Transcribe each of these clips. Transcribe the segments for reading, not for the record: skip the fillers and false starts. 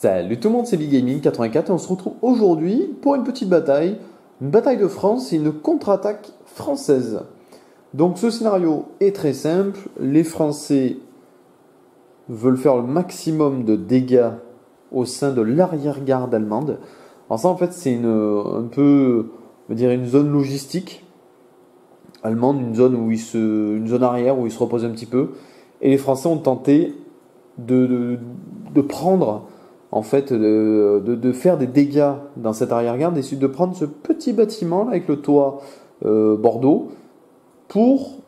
Salut tout le monde, c'est Big Gaming 84 et on se retrouve aujourd'hui pour une petite bataille. Une bataille de France et une contre-attaque française. Donc ce scénario est très simple. Les Français veulent faire le maximum de dégâts au sein de l'arrière-garde allemande. Alors ça en fait c'est un peu, on va dire une zone logistique allemande, une zone arrière où ils se reposent un petit peu. Et les Français ont tenté de prendre, en fait, de faire des dégâts dans cette arrière-garde, et de prendre ce petit bâtiment là, avec le toit Bordeaux pour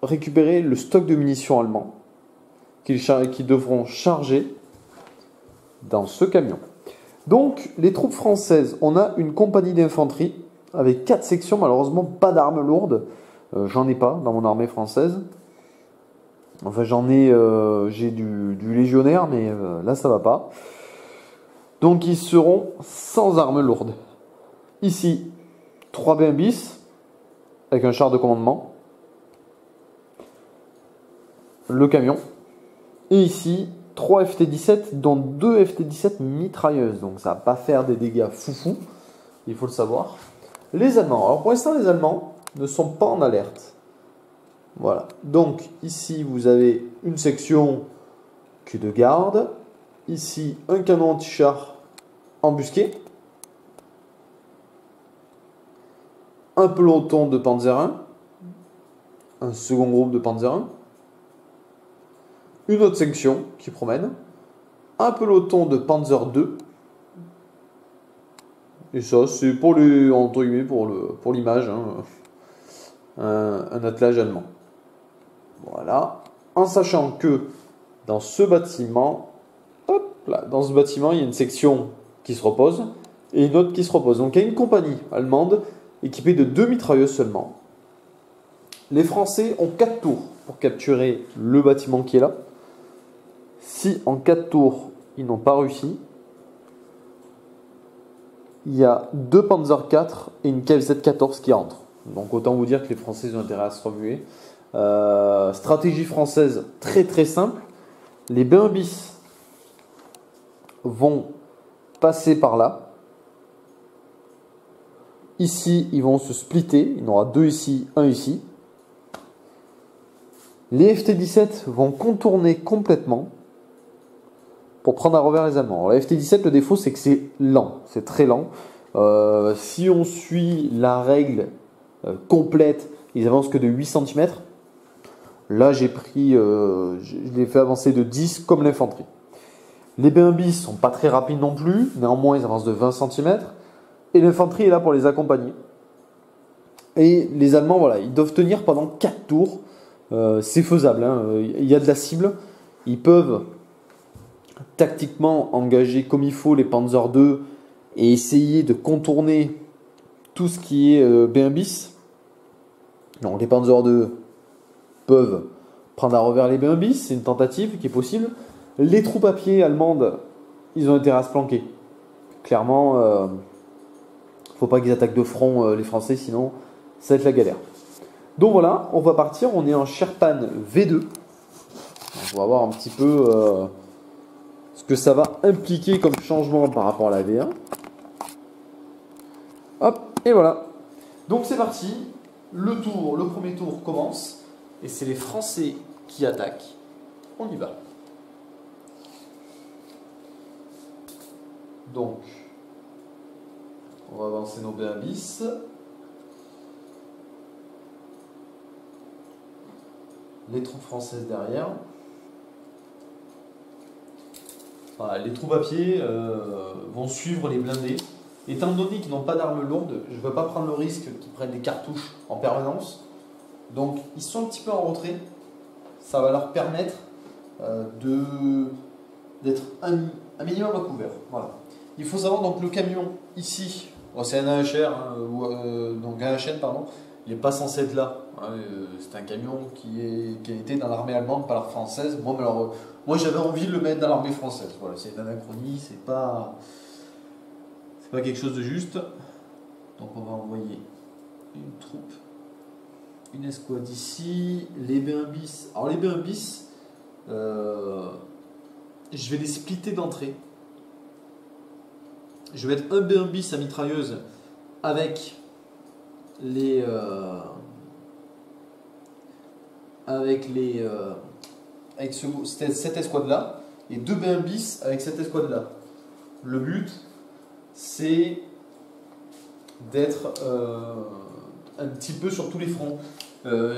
récupérer le stock de munitions allemand qu'ils devront charger dans ce camion. Donc, les troupes françaises, on a une compagnie d'infanterie avec 4 sections, malheureusement pas d'armes lourdes. J'en ai pas dans mon armée française. Enfin, j'ai du légionnaire, mais là, ça va pas. Donc, ils seront sans armes lourdes. Ici, 3 BM bis, avec un char de commandement. Le camion. Et ici, 3 FT-17, dont 2 FT-17 mitrailleuses. Donc, ça va pas faire des dégâts foufou, il faut le savoir. Les Allemands. Alors, pour l'instant, les Allemands ne sont pas en alerte. Voilà, donc ici vous avez une section qui est de garde, ici un canon anti-char embusqué, un peloton de Panzer 1, un second groupe de Panzer 1, une autre section qui promène, un peloton de Panzer 2, et ça c'est pour les, entre guillemets, pour l'image, hein, un attelage allemand. Voilà, en sachant que dans ce bâtiment, hop là, dans ce bâtiment, il y a une section qui se repose et une autre qui se repose. Donc il y a une compagnie allemande équipée de 2 mitrailleuses seulement. Les Français ont 4 tours pour capturer le bâtiment qui est là. Si en 4 tours, ils n'ont pas réussi, il y a 2 Panzer 4 et une KFZ 14 qui rentrent. Donc autant vous dire que les Français ont intérêt à se remuer. Stratégie française très très simple. Les B1 bis vont passer par là. Ici, ils vont se splitter. Il y en aura 2 ici, 1 ici. Les FT-17 vont contourner complètement pour prendre à revers les Allemands. Alors, la FT-17, le défaut, c'est que c'est lent. C'est très lent. Si on suit la règle complète, ils avancent que de 8 cm. Là, je l'ai fait avancer de 10 comme l'infanterie. Les B1 bis sont pas très rapides non plus, néanmoins ils avancent de 20 cm. Et l'infanterie est là pour les accompagner. Et les Allemands, voilà, ils doivent tenir pendant 4 tours. C'est faisable, hein. Il y a de la cible. Ils peuvent tactiquement engager comme il faut les Panzer 2 et essayer de contourner tout ce qui est B1 bis. Donc les Panzer 2 peuvent prendre à revers les B1 bis, c'est une tentative qui est possible. Les troupes à pied allemandes, ils ont intérêt à se planquer. Clairement, faut pas qu'ils attaquent de front les Français, sinon ça va être la galère. Donc voilà, on va partir, on est en Sherpan V2. Donc on va voir un petit peu ce que ça va impliquer comme changement par rapport à la V1. Hop, et voilà. Donc c'est parti, le premier tour commence. Et c'est les Français qui attaquent. On y va. Donc, on va avancer nos B1 bis. Les troupes françaises derrière. Voilà, les troupes à pied vont suivre les blindés. Étant donné qu'ils n'ont pas d'armes lourdes, je ne veux pas prendre le risque qu'ils prennent des cartouches en permanence. Donc ils sont un petit peu en retrait, ça va leur permettre d'être un minimum à couvert. Voilà. Il faut savoir donc le camion ici, c'est un AHR, hein, donc un AHN pardon, il n'est pas censé être là. Hein, c'est un camion qui a été dans l'armée allemande, pas la française. Moi j'avais envie de le mettre dans l'armée française. Voilà, c'est une anachronie, c'est pas quelque chose de juste. Donc on va envoyer une troupe. Une escouade ici, les B1 bis. Alors les B1 bis, je vais les splitter d'entrée. je vais mettre un B1 bis à mitrailleuse avec les cette escouade là et 2 B1 bis avec cette escouade là. Le but c'est d'être un petit peu sur tous les fronts.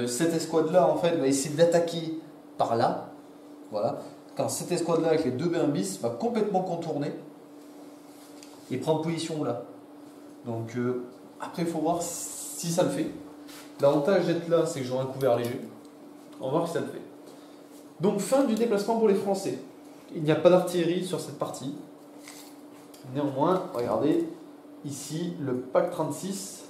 Cette escouade là en fait va essayer d'attaquer par là, voilà. Quand cette escouade là avec les 2 B1 bis va complètement contourner et prendre position là. Donc après il faut voir si ça le fait. L'avantage d'être là c'est que j'aurai un couvert léger. On va voir si ça le fait. Donc fin du déplacement pour les Français. Il n'y a pas d'artillerie sur cette partie. Néanmoins, regardez, ici le PAC 36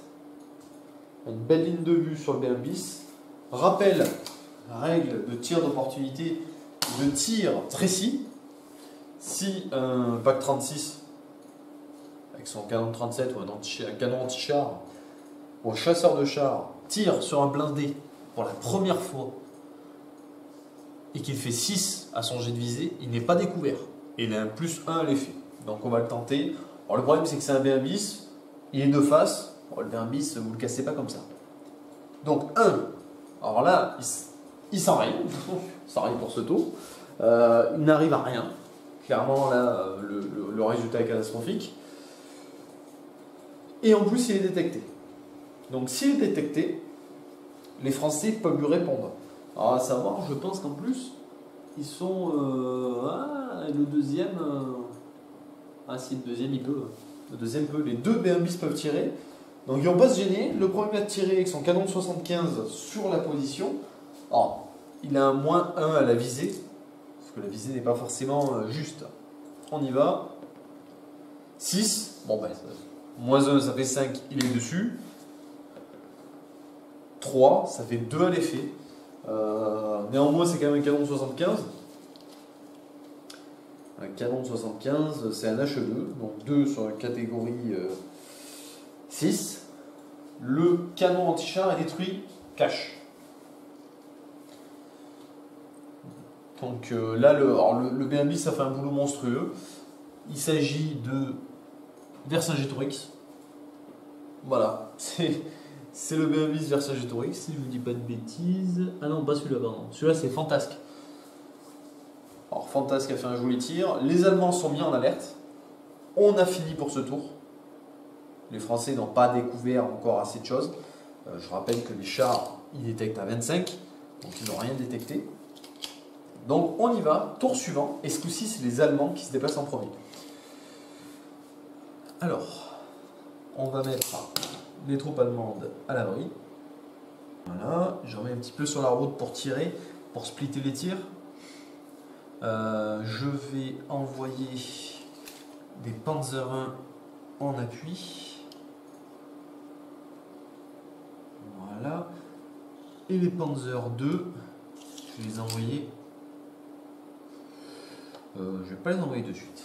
a une belle ligne de vue sur le B1 bis. Rappel, règle de tir d'opportunité, de tir précis. Si un PAC 36 avec son canon 37 ou un canon anti-char ou un chasseur de char tire sur un blindé pour la première fois et qu'il fait 6 à son jet de visée, il n'est pas découvert. Et il a un +1 à l'effet. Donc on va le tenter. Alors le problème c'est que c'est un B1 bis, il est de face. Bon, le B1 bis, vous ne le cassez pas comme ça. Donc 1, alors là, il s'enraye, il s'enraye pour ce tour. Il n'arrive à rien. Clairement là, le résultat est catastrophique. Et en plus il est détecté. Donc s'il est détecté, les Français peuvent lui répondre. Alors à savoir, je pense qu'en plus, ils sont... le deuxième... si le deuxième il peut. Le deuxième peut. Les 2 B1 bis peuvent tirer. Donc ils ne vont pas se gêner. Le premier va tirer avec son canon de 75 sur la position. Alors, il a un -1 à la visée. Parce que la visée n'est pas forcément juste. On y va. 6. Bon ben, -1 ça fait 5, il est dessus. 3, ça fait 2 à l'effet. Néanmoins, c'est quand même un canon de 75. Un canon de 75, c'est un HE2, donc 2 sur la catégorie 6. Le canon anti-char est détruit cash. Donc là, le B1 bis, ça fait un boulot monstrueux. Il s'agit de Vercingétorix. Voilà, c'est le B1 bis Vercingétorix, si je ne vous dis pas de bêtises. Ah non, pas celui-là, pardon. Celui-là, c'est Fantasque. Alors, Fantasque a fait un joli tir. Les Allemands sont mis en alerte. On a fini pour ce tour. Les Français n'ont pas découvert encore assez de choses. Je rappelle que les chars, ils détectent à 25. Donc, ils n'ont rien détecté. Donc, on y va. Tour suivant. Et ce coup-ci, c'est les Allemands qui se déplacent en premier. Alors, on va mettre les troupes allemandes à l'abri. Voilà, je remets un petit peu sur la route pour tirer, pour splitter les tirs. Je vais envoyer des Panzer 1 en appui. Voilà. Et les Panzer 2, je vais les envoyer. Je ne vais pas les envoyer de suite.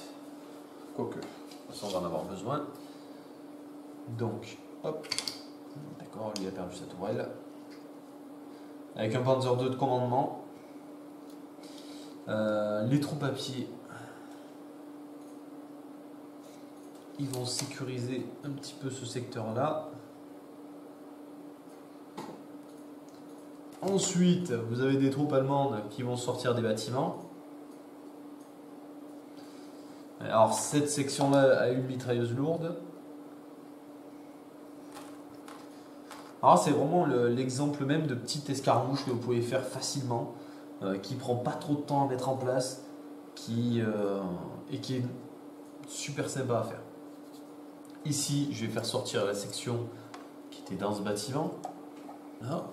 Quoique, de toute façon, on va en avoir besoin. Donc, hop. D'accord, lui a perdu sa tourelle. Avec un Panzer 2 de commandement. Les troupes à pied, ils vont sécuriser un petit peu ce secteur-là. Ensuite, vous avez des troupes allemandes qui vont sortir des bâtiments. Alors, cette section-là a une mitrailleuse lourde. Alors, c'est vraiment l'exemple même de petite escarmouche que vous pouvez faire facilement. Qui prend pas trop de temps à mettre en place, et qui est super sympa à faire. Ici, je vais faire sortir la section qui était dans ce bâtiment. Là.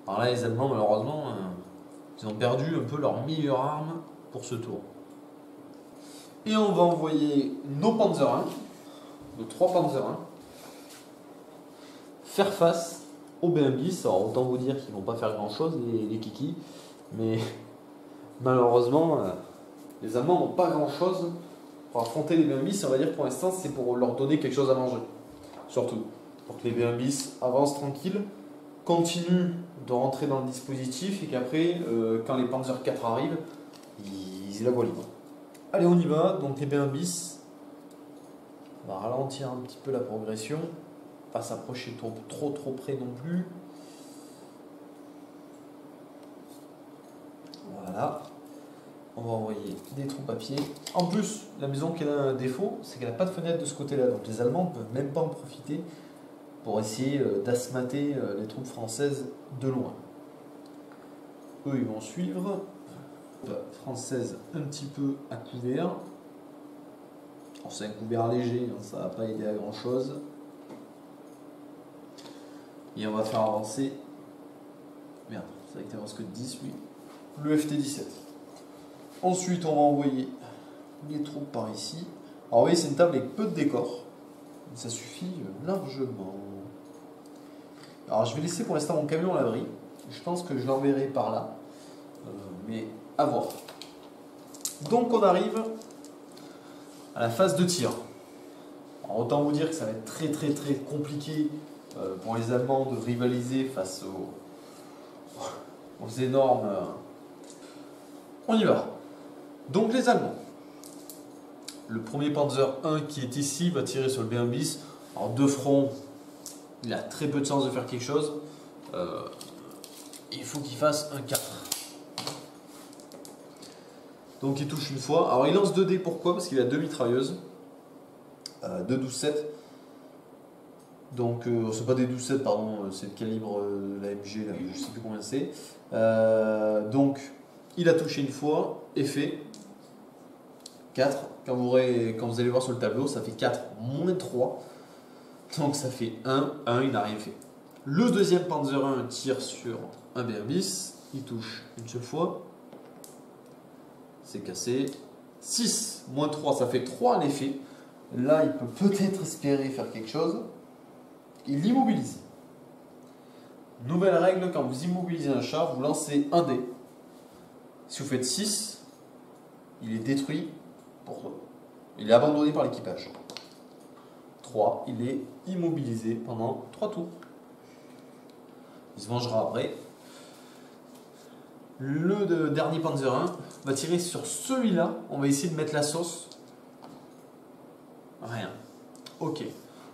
Alors là, les Allemands, malheureusement, ils ont perdu un peu leur meilleure arme pour ce tour. Et on va envoyer nos Panzer 1, nos 3 Panzer 1, faire face au B1 bis. Alors autant vous dire qu'ils vont pas faire grand chose les kikis, mais malheureusement les Allemands n'ont pas grand chose pour affronter les B1 bis. On va dire que pour l'instant c'est pour leur donner quelque chose à manger, surtout pour que les B1 bis avancent tranquilles, continuent de rentrer dans le dispositif et qu'après quand les Panzer 4 arrivent, ils la voient libre. Allez, on y va. Donc les B1 bis On va ralentir un petit peu la progression. Pas s'approcher trop près non plus. Voilà. On va envoyer des troupes à pied. En plus, la maison qui a un défaut, c'est qu'elle n'a pas de fenêtre de ce côté-là. Donc les Allemands ne peuvent même pas en profiter pour essayer d'asmater les troupes françaises de loin. Eux, ils vont suivre. Française un petit peu à couvert. C'est un couvert léger, hein, ça ne va pas aider à grand chose. Et on va faire avancer. Merde, c'est vrai qu'il avance que 10 lui. Le FT-17. Ensuite, on va envoyer les troupes par ici. Alors, vous voyez, c'est une table avec peu de décor. Ça suffit largement. Alors, je vais laisser pour l'instant mon camion à l'abri. Je pense que je l'enverrai par là. Mais à voir. Donc, on arrive à la phase de tir. Alors, autant vous dire que ça va être très compliqué pour les Allemands de rivaliser face aux énormes... On y va. Donc les Allemands. Le premier Panzer 1 qui est ici va tirer sur le B1 bis. Alors de front, il a très peu de chances de faire quelque chose. Il faut qu'il fasse un 4. Donc il touche une fois. Alors il lance 2 dés, pourquoi? Parce qu'il a 2 mitrailleuses. 2 12-7. Donc c'est pas des 12-7, pardon, c'est le calibre de la MG, là, je sais plus combien c'est. Donc il a touché une fois, effet 4. Quand vous allez voir sur le tableau, ça fait 4 moins 3. Donc ça fait 1, il n'a rien fait. Le deuxième Panzer 1 tire sur un B1 bis, il touche une seule fois. C'est cassé. 6 moins 3, ça fait 3 à l'effet. Là, il peut peut-être espérer faire quelque chose. Il l'immobilise. Nouvelle règle, quand vous immobilisez un char, vous lancez un dé. Si vous faites 6, il est détruit. Il est abandonné par l'équipage. 3, il est immobilisé pendant 3 tours. Il se vengera après. Le dernier Panzer 1 va tirer sur celui-là. On va essayer de mettre la sauce. Rien. Ok.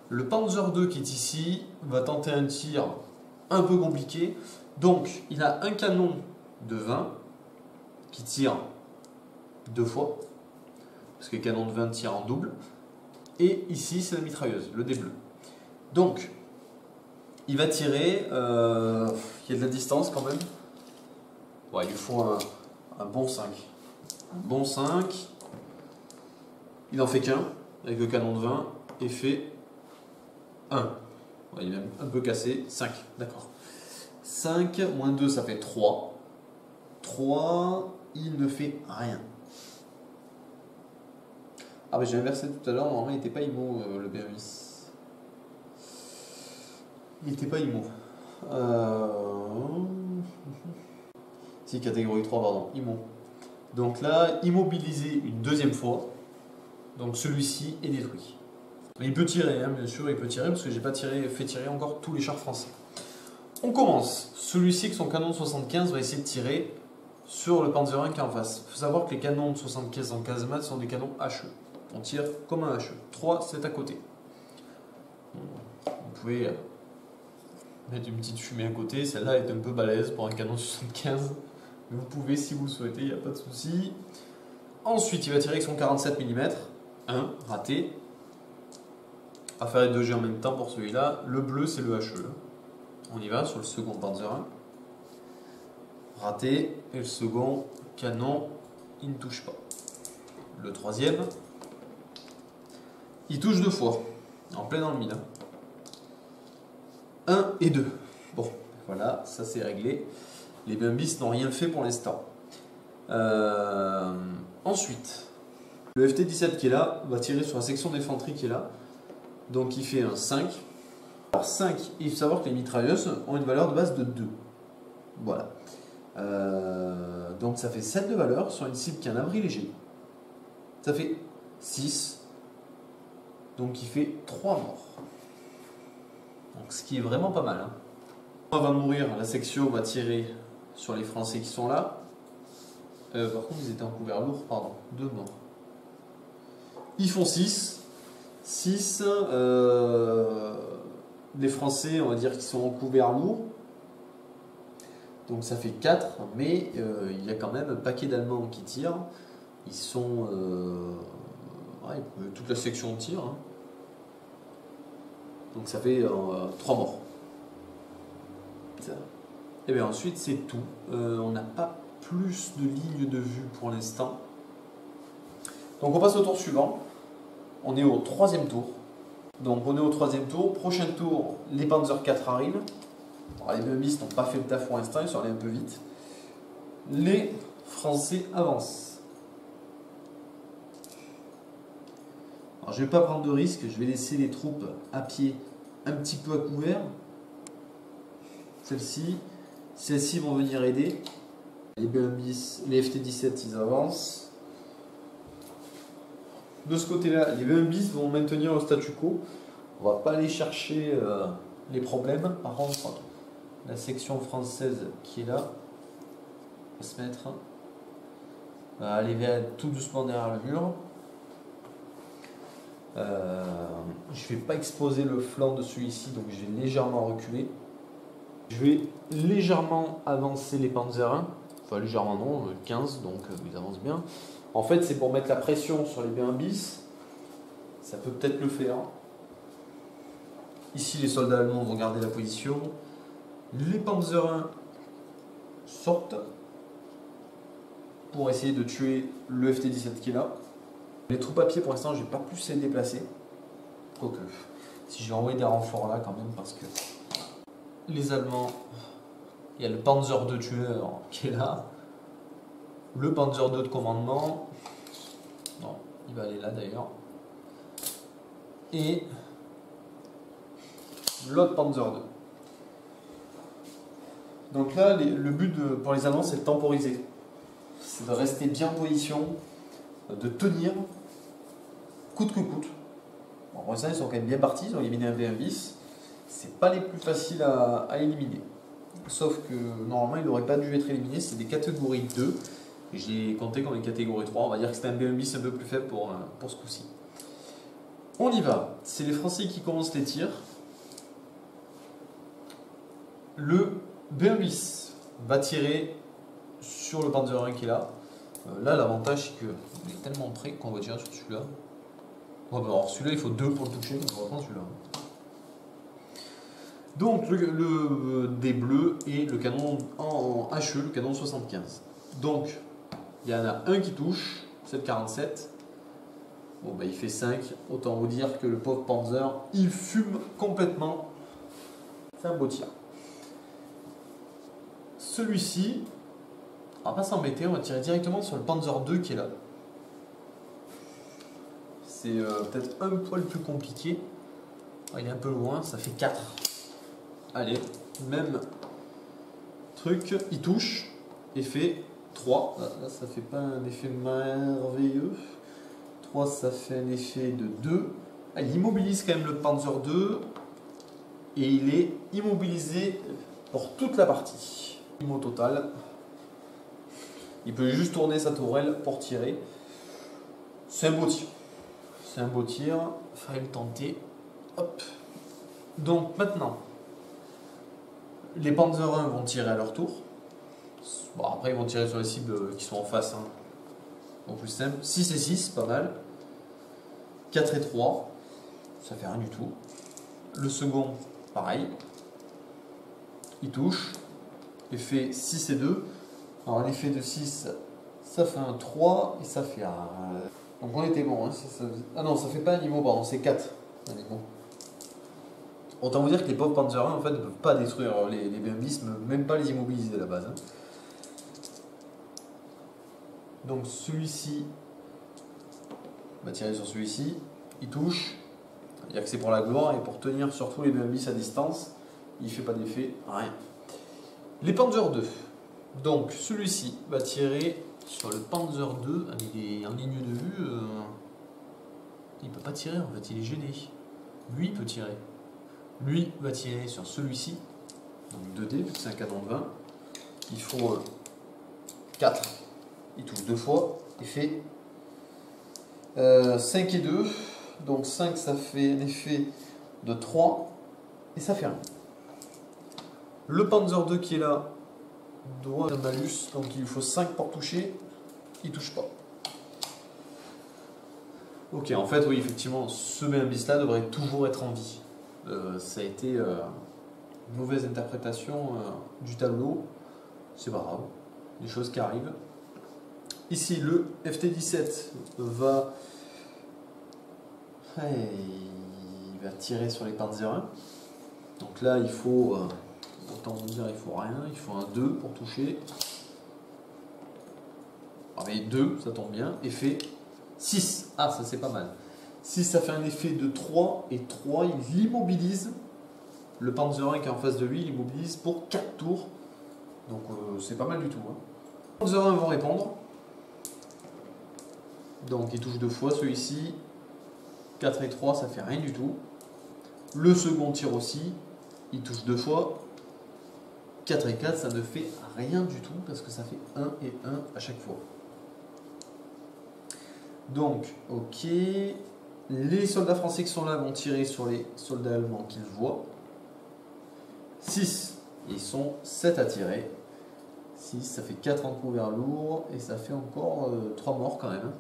Le Panzer 2 qui est ici va tenter un tir un peu compliqué. Donc, il a un canon de 20 qui tire 2 fois. Parce que le canon de 20 tire en double. Et ici, c'est la mitrailleuse, le dé bleu. Donc, il va tirer. Il y a de la distance quand même. Ouais, il lui faut un bon 5. Un bon 5. Il n'en fait qu'un avec le canon de 20 et fait 1. Ouais, il est même un peu cassé. 5, d'accord. 5 moins 2, ça fait 3. 3, il ne fait rien. Ah bah j'ai inversé tout à l'heure, normalement il n'était pas IMO le B10. Il n'était pas IMO. Si, catégorie 3, pardon, IMO. Donc là, immobilisé une deuxième fois. Donc celui-ci est détruit. Mais il peut tirer, hein, bien sûr, il peut tirer parce que j'ai pas fait tirer encore tous les chars français. On commence. Celui-ci avec son canon de 75 va essayer de tirer sur le Panzer 1 qui est en face. Il faut savoir que les canons de 75 en casemate sont des canons HE. On tire comme un HE. 3, c'est à côté. Vous pouvez mettre une petite fumée à côté. Celle-là est un peu balèze pour un canon de 75. Mais vous pouvez si vous le souhaitez, il n'y a pas de souci. Ensuite, il va tirer avec son 47 mm. 1, raté. On va faire les 2 G en même temps pour celui-là. Le bleu, c'est le HE. On y va sur le second Panzer 1. Raté. Et le second canon, il ne touche pas. Le troisième, il touche 2 fois. En plein dans le mille. 1 et 2. Bon, voilà, ça c'est réglé. Les B1 bis n'ont rien fait pour l'instant. Ensuite, le FT-17 qui est là va tirer sur la section d'infanterie qui est là. Donc il fait un 5. Alors 5, il faut savoir que les mitrailleuses ont une valeur de base de 2. Voilà. Donc ça fait 7 de valeur sur une cible qui a un abri léger. Ça fait 6. Donc il fait 3 morts. Donc ce qui est vraiment pas mal. Hein. Avant de mourir, la section va tirer sur les Français qui sont là. Par contre, ils étaient en couvert lourd, pardon. 2 morts. Ils font 6. 6, les Français, on va dire qu'ils sont recouverts lourds. Donc ça fait 4, mais il y a quand même un paquet d'Allemands qui tirent. Ils sont... ouais, toute la section tire. Hein. Donc ça fait 3 morts. Et bien ensuite c'est tout. On n'a pas plus de lignes de vue pour l'instant. Donc on passe au tour suivant. On est au 3e tour. Donc on est au 3e tour. Prochain tour, les Panzer IV arrivent. Alors, les BMistes n'ont pas fait le taf pour l'instant, ils sont allés un peu vite. Les Français avancent. Alors je ne vais pas prendre de risque, je vais laisser les troupes à pied un petit peu à couvert. Celles-ci vont venir aider. Les BMbis, les FT-17 ils avancent. De ce côté-là, les BMbis vont maintenir le statu quo. On va pas aller chercher les problèmes. Par contre, la section française qui est là va se mettre, va aller tout doucement derrière le mur. Je vais pas exposer le flanc de celui-ci, donc je vais légèrement reculer. Je vais légèrement avancer les Panzer 1, enfin légèrement non, 15, donc ils avancent bien. En fait, c'est pour mettre la pression sur les B1 bis, ça peut peut-être le faire. Ici, les soldats allemands vont garder la position. Les Panzer 1 sortent pour essayer de tuer le FT-17 qui est là. Les troupes à pied, pour l'instant, je vais pas plus les déplacer. Quoique, si j'ai envoyé des renforts là quand même, parce que les Allemands, il y a le Panzer II tueur qui est là. Le Panzer II de commandement. Non, il va aller là d'ailleurs. Et l'autre Panzer II. Donc là, le but pour les Allemands, c'est de temporiser. C'est de rester bien en position, de tenir, coûte que coûte. Bon, pour l'instant, ils sont quand même bien partis, ils ont éliminé un V1 bis. C'est pas les plus faciles à éliminer. Sauf que normalement, il n'aurait pas dû être éliminé, c'est des catégories 2. J'ai compté comme une catégorie 3, on va dire que c'est un V1 bis un peu plus faible pour ce coup-ci. On y va, c'est les Français qui commencent les tirs. Le V1 bis va tirer sur le Panzer 1 qui est là. Là, l'avantage, c'est qu'il est tellement près qu'on va tirer sur celui-là. Bon, alors celui-là, il faut 2 pour le toucher, donc on va prendre celui-là. Donc, des bleus et le canon en HE, le canon 75. Donc, il y en a un qui touche, 7,47. Bon, bah, il fait 5. Autant vous dire que le pauvre Panzer, il fume complètement. C'est un beau tir. Celui-ci, on va pas s'embêter, on va tirer directement sur le Panzer II qui est là. C'est peut-être un poil plus compliqué. Il est un peu loin, ça fait 4. Allez, même truc, il touche et fait 3. Là, ça fait pas un effet merveilleux. 3, ça fait un effet de 2. Il immobilise quand même le Panzer II et il est immobilisé pour toute la partie. Au total, il peut juste tourner sa tourelle pour tirer. C'est un beau tir. C'est un beau tir. Il fallait le tenter. Hop. Donc maintenant, les Panzer 1 vont tirer à leur tour. Bon, après, ils vont tirer sur les cibles qui sont en face. Hein. En plus simple. 6 et 6, pas mal. 4 et 3, ça fait rien du tout. Le second, pareil. Il touche. Effet 6 et 2. Alors, l'effet de 6, ça fait un 3 et ça fait un. Donc, on était bon. Hein, ah non, ça fait pas un niveau, pardon, c'est 4. On est bon. Autant vous dire que les pauvres Panzer 1 en fait ne peuvent pas détruire les BMbis, même pas les immobiliser à la base. Hein. Donc celui-ci va tirer sur celui-ci, il touche, c'est-à-dire que c'est pour la gloire et pour tenir surtout les BMbis à distance, il fait pas d'effet, rien. Les Panzer 2, donc celui-ci va tirer sur le Panzer 2, il est en ligne de vue, il peut pas tirer en fait, il est gêné. Lui il peut tirer. Lui va tirer sur celui-ci, donc 2D, c'est un canon de 20. Il faut 4. Il touche 2 fois, il fait 5 et 2. Donc 5, ça fait un effet de 3. Et ça fait 1. Le Panzer II qui est là doit un malus. Donc il lui faut 5 pour toucher. Il touche pas. Ok, en fait, oui, effectivement, ce BMBis là devrait toujours être en vie. Ça a été une mauvaise interprétation du tableau. C'est pas grave. Des choses qui arrivent. Ici, le FT-17 va... il va tirer sur les Panzer 1. Donc là, il faut... autant vous dire, il faut rien. Il faut un 2 pour toucher. Ah, mais 2, ça tombe bien. Effet 6. Ah, ça c'est pas mal. 6, ça fait un effet de 3. Et 3, il l'immobilise. Le Panzer 1 qui est en face de lui, il l'immobilise pour 4 tours. Donc c'est pas mal du tout. Hein. Les Panzer 1 vont répondre. Donc il touche 2 fois celui-ci. 4 et 3, ça fait rien du tout. Le second tire aussi. Il touche 2 fois. 4 et 4, ça ne fait rien du tout parce que ça fait 1 et 1 à chaque fois. Donc, ok. Les soldats français qui sont là vont tirer sur les soldats allemands qu'ils voient. 6, ils sont 7 à tirer. 6, ça fait 4 en couvert lourd et ça fait encore 3 morts quand même.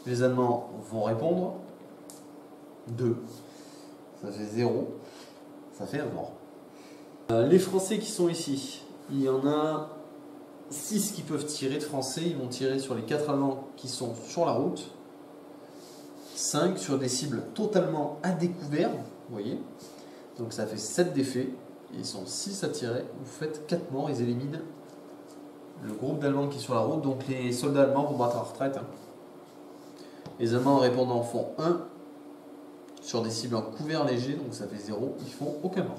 Les Allemands vont répondre. 2, ça fait 0, ça fait 1 mort. Les Français qui sont ici, il y en a 6 qui peuvent tirer de Français, ils vont tirer sur les 4 Allemands qui sont sur la route. 5 sur des cibles totalement à découvert, vous voyez. Donc ça fait 7 d'effets, ils sont 6 à tirer, vous faites 4 morts, ils éliminent le groupe d'Allemands qui est sur la route, donc les soldats allemands vont battre à la retraite. Hein. Les Allemands répondant font 1 sur des cibles en couvert léger, donc ça fait 0, ils font aucun mort.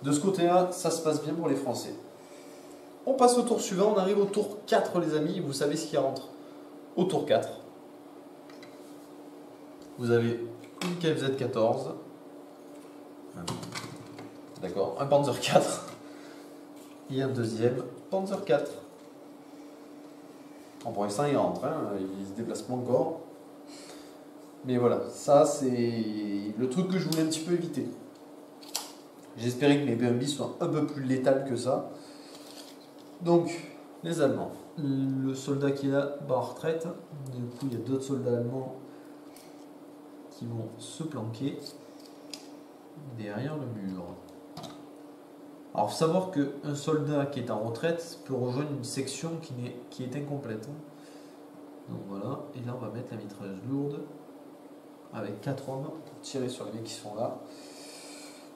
De ce côté-là, ça se passe bien pour les Français. On passe au tour suivant, on arrive au tour 4 les amis, vous savez ce qui rentre au tour 4. Vous avez une KFZ-14, d'accord, un Panzer 4 et un deuxième Panzer 4. En pour l'instant il rentre, hein, il se déplace pas encore. Mais voilà, ça c'est le truc que je voulais un petit peu éviter. J'espérais que mes BMB soient un peu plus létales que ça. Donc, les Allemands. Le soldat qui est là bat en retraite. Du coup, il y a d'autres soldats allemands qui vont se planquer derrière le mur. Alors, il faut savoir qu'un soldat qui est en retraite peut rejoindre une section qui est incomplète. Donc voilà, et là on va mettre la mitrailleuse lourde avec 4 hommes pour tirer sur les mecs qui sont là.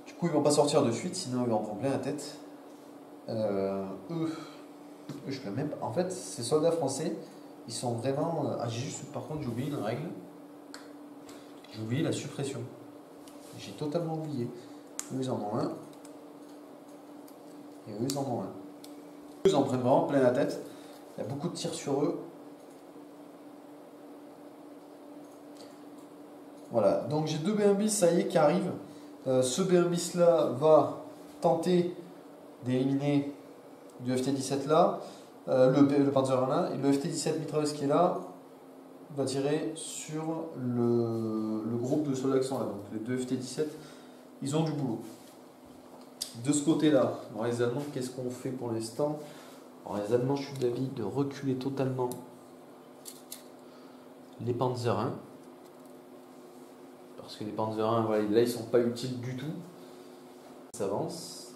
Du coup, ils vont pas sortir de suite, sinon ils vont prendre plein la tête. Je peux même. En fait, ces soldats français, ils sont vraiment. Ah, j'ai juste. Par contre, j'ai oublié une règle. J'ai oublié la suppression. J'ai totalement oublié. Eux, ils en ont un. Et eux, ils en ont un. Eux, ils en prennent vraiment plein la tête. Il y a beaucoup de tirs sur eux. Voilà. Donc, j'ai 2 BMBis, ça y est, qui arrivent. Ce BMBis là va tenter d'éliminer du FT-17 là, le Panzer 1 là, et le FT-17 mitrailleuse qui est là va tirer sur le groupe de soldats qui sont là. Donc les 2 FT-17, ils ont du boulot. De ce côté-là, les Allemands, qu'est-ce qu'on fait pour l'instant? Les Allemands, je suis d'avis de reculer totalement les Panzer 1. Parce que les Panzer 1, voilà, là, ils sont pas utiles du tout. Ils s'avancent.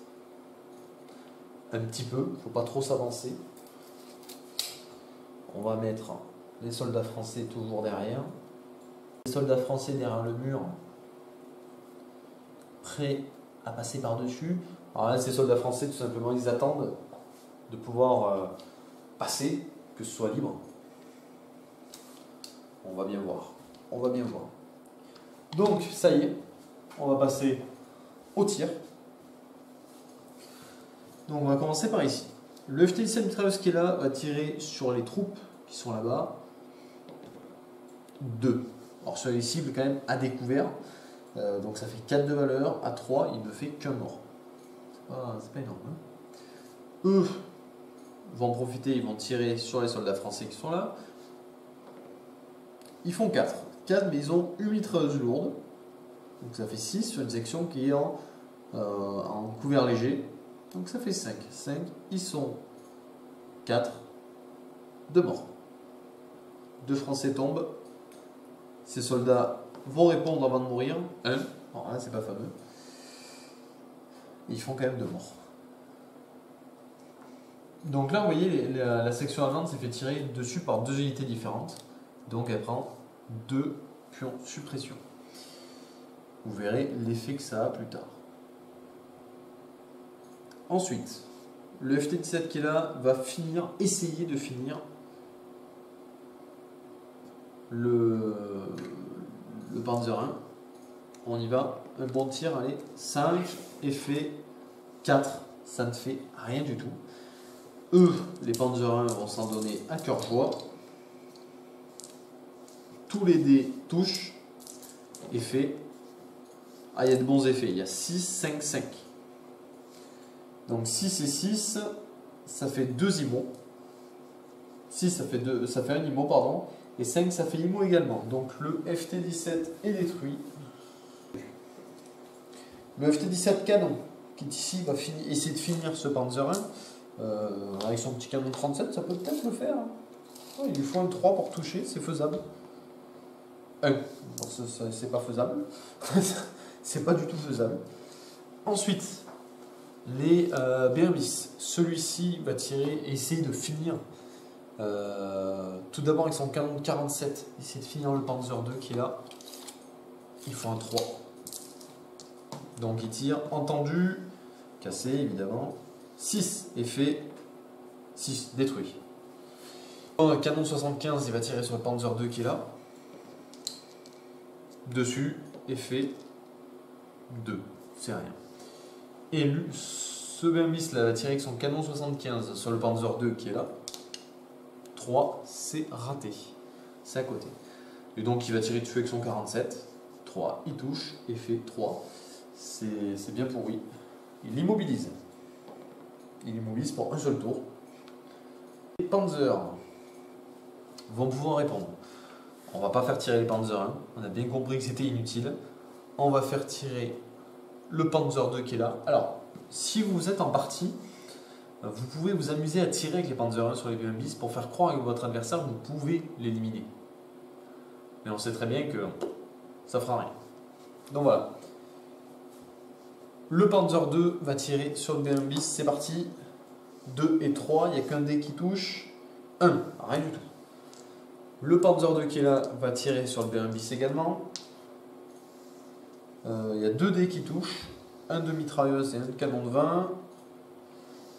Un petit peu, il ne faut pas trop s'avancer. On va mettre les soldats français toujours derrière. Les soldats français derrière le mur, prêts à passer par-dessus. Alors là, ces soldats français, tout simplement, ils attendent de pouvoir passer, que ce soit libre. On va bien voir. On va bien voir. Donc, ça y est, on va passer au tir. Donc on va commencer par ici. Le FT-17 mitrailleuse qui est là va tirer sur les troupes qui sont là-bas. 2. Alors sur les cibles quand même à découvert. Donc ça fait 4 de valeur. À 3, il ne fait qu'un mort. C'est pas énorme. Hein. Eux vont profiter, ils vont tirer sur les soldats français qui sont là. Ils font 4. 4, mais ils ont une mitrailleuse lourde. Donc ça fait 6 sur une section qui est en couvert léger. Donc ça fait 5. 5, ils sont 4. 2 morts. 2 Français tombent. Ces soldats vont répondre avant de mourir. 1. Alors là, c'est pas fameux. Ils font quand même 2 morts. Donc là, vous voyez, la section allemande s'est fait tirer dessus par 2 unités différentes. Donc elle prend 2 pions suppression. Vous verrez l'effet que ça a plus tard. Ensuite, le FT-17 qui est là va essayer de finir le Panzer 1. On y va, un bon tir, allez, 5, effet 4, ça ne fait rien du tout. Eux, les Panzer 1 vont s'en donner à cœur joie. Tous les dés touchent, effet. Ah, il y a de bons effets, il y a 6, 5, 5. Donc 6 et 6, ça fait 2 IMO. 6, ça fait 1 IMO, pardon. Et 5, ça fait IMO également. Donc le FT-17 est détruit. Le FT-17 canon, qui est ici, va essayer de finir ce Panzer 1. Avec son petit canon 37, ça peut peut-être le faire. Oh, il lui faut un 3 pour toucher, c'est faisable. 1, bon, c'est pas faisable. C'est pas du tout faisable. Ensuite, les B1 bis. Celui-ci va tirer et essayer de finir. Tout d'abord avec son canon de 47, essayer de finir le Panzer 2 qui est là. Il faut un 3. Donc il tire, entendu, cassé évidemment. 6, effet, 6, détruit. Un canon 75, il va tirer sur le Panzer 2 qui est là. Dessus, effet 2, c'est rien. Et ce BMBIS là va tirer avec son canon 75 sur le Panzer 2 qui est là. 3, c'est raté. C'est à côté. Et donc il va tirer dessus avec son 47. 3, il touche, effet 3. C'est bien pour oui. Il l'immobilise. Il immobilise pour un seul tour. Les Panzer vont pouvoir répondre. On va pas faire tirer les Panzer 1. On a bien compris que c'était inutile. On va faire tirer le Panzer 2 qui est là. Alors, si vous êtes en partie, vous pouvez vous amuser à tirer avec les Panzer 1 sur les B1 bis pour faire croire à votre adversaire que vous pouvez l'éliminer. Mais on sait très bien que ça fera rien. Donc voilà. Le Panzer 2 va tirer sur le B1 bis. C'est parti. 2 et 3. Il n'y a qu'un dé qui touche. 1. Rien du tout. Le Panzer 2 qui est là va tirer sur le B1 bis également. Il y a 2 dés qui touchent. Un de mitrailleuse et un de canon de 20.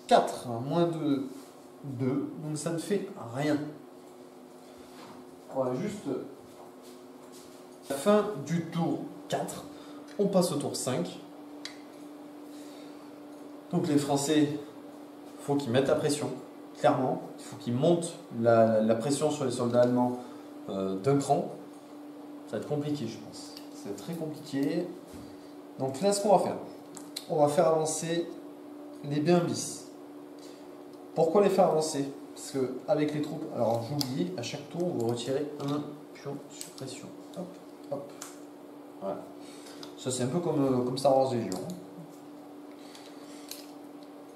4, moins 2, 2. Donc ça ne fait rien. Voilà, juste la fin du tour 4. On passe au tour 5. Donc les Français, il faut qu'ils mettent la pression, clairement. Il faut qu'ils montent la pression sur les soldats allemands d'un cran. Ça va être compliqué, je pense. Ça va être très compliqué. Donc là, ce qu'on va faire, on va faire avancer les B1 bis. Pourquoi les faire avancer? Parce que avec les troupes, alors j'ai oublié, à chaque tour, vous retirez un pion suppression. Hop, hop. Voilà. Ça, c'est un peu comme Star Wars Légion.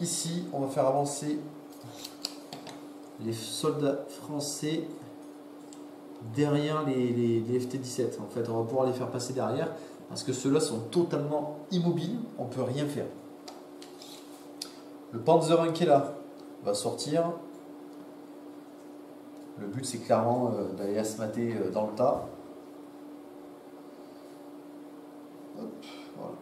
Ici, on va faire avancer les soldats français derrière les FT-17. En fait, on va pouvoir les faire passer derrière parce que ceux-là sont totalement immobiles. On ne peut rien faire. Le Panzer 1 qui est là va sortir. Le but, c'est clairement d'aller assmater dans le tas. Hop, voilà.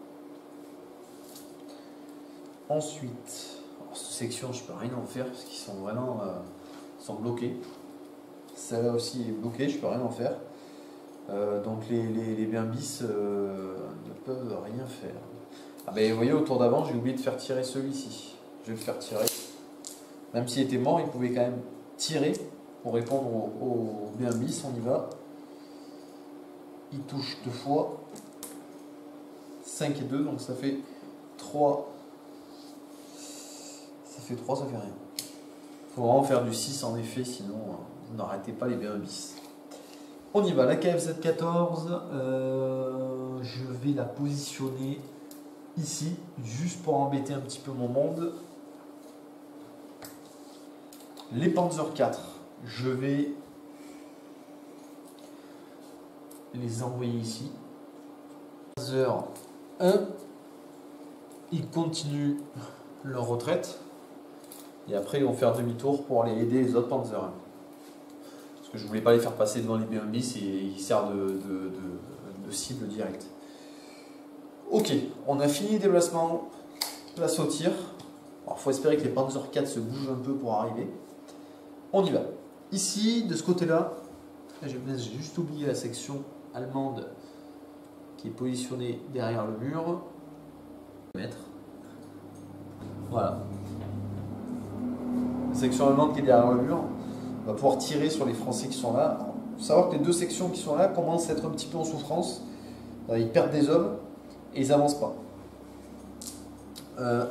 Ensuite, cette section, je peux rien en faire parce qu'ils sont vraiment sont bloqués. Celle-là aussi est bloquée, je peux rien en faire. Donc les B1 bis ne peuvent rien faire. Ah ben, vous voyez, au tour d'avant, j'ai oublié de faire tirer celui-ci. Je vais le faire tirer. Même s'il était mort, il pouvait quand même tirer pour répondre au B1 bis. On y va. Il touche 2 fois. 5 et 2, donc ça fait 3. Ça fait 3, ça fait rien. Il faut vraiment faire du 6 en effet, sinon vous n'arrêtez pas les B1 bis. On y va, la KFZ-14, je vais la positionner ici, juste pour embêter un petit peu mon monde. Les Panzer 4, je vais les envoyer ici. Panzer 1, ils continuent leur retraite. Et après, ils vont faire demi-tour pour aller aider les autres Panzer 1. Parce que je voulais pas les faire passer devant les B1 bis et ils servent de cible directe. Ok, on a fini les déplacements. Place au tir. Alors, il faut espérer que les Panzer 4 se bougent un peu pour arriver. On y va. Ici, de ce côté-là, j'ai juste oublié la section allemande qui est positionnée derrière le mur. Voilà. La section allemande qui est derrière le mur va pouvoir tirer sur les Français qui sont là. Il faut savoir que les deux sections qui sont là commencent à être un petit peu en souffrance. Ils perdent des hommes et ils n'avancent pas.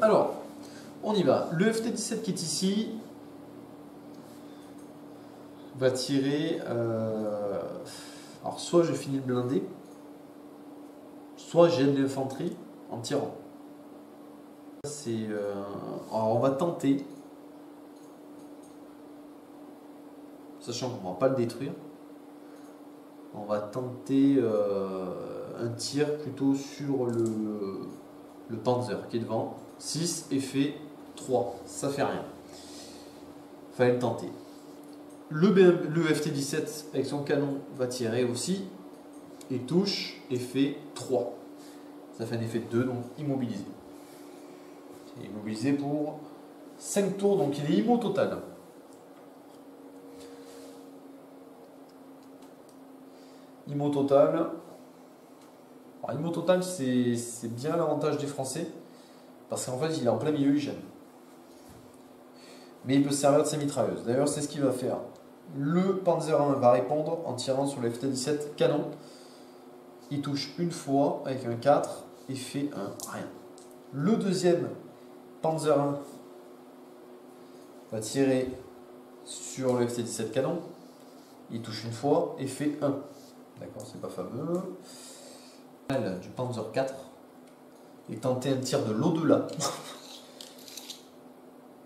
Alors, on y va. Le FT-17 qui est ici va tirer. Alors, soit je finis le blindé, soit j'aide l'infanterie en tirant. Alors, on va tenter, sachant qu'on ne va pas le détruire, on va tenter un tir plutôt sur le Panzer qui est devant. 6 effet 3, ça fait rien. Fallait le tenter. Le FT-17 avec son canon va tirer aussi et touche effet 3. Ça fait un effet 2, donc immobilisé. Immobilisé pour 5 tours, donc il est immo total. Immo total. Alors, immo total, c'est bien l'avantage des Français, parce qu'en fait, il est en plein milieu, il gêne. Mais il peut se servir de ses mitrailleuses. D'ailleurs, c'est ce qu'il va faire. Le Panzer 1 va répondre en tirant sur le FT-17 canon. Il touche une fois avec un 4 et fait un rien. Le deuxième Panzer 1 va tirer sur le FT-17 canon. Il touche une fois et fait 1. D'accord, c'est pas fameux. Du Panzer 4 et tenter un tir de l'au-delà.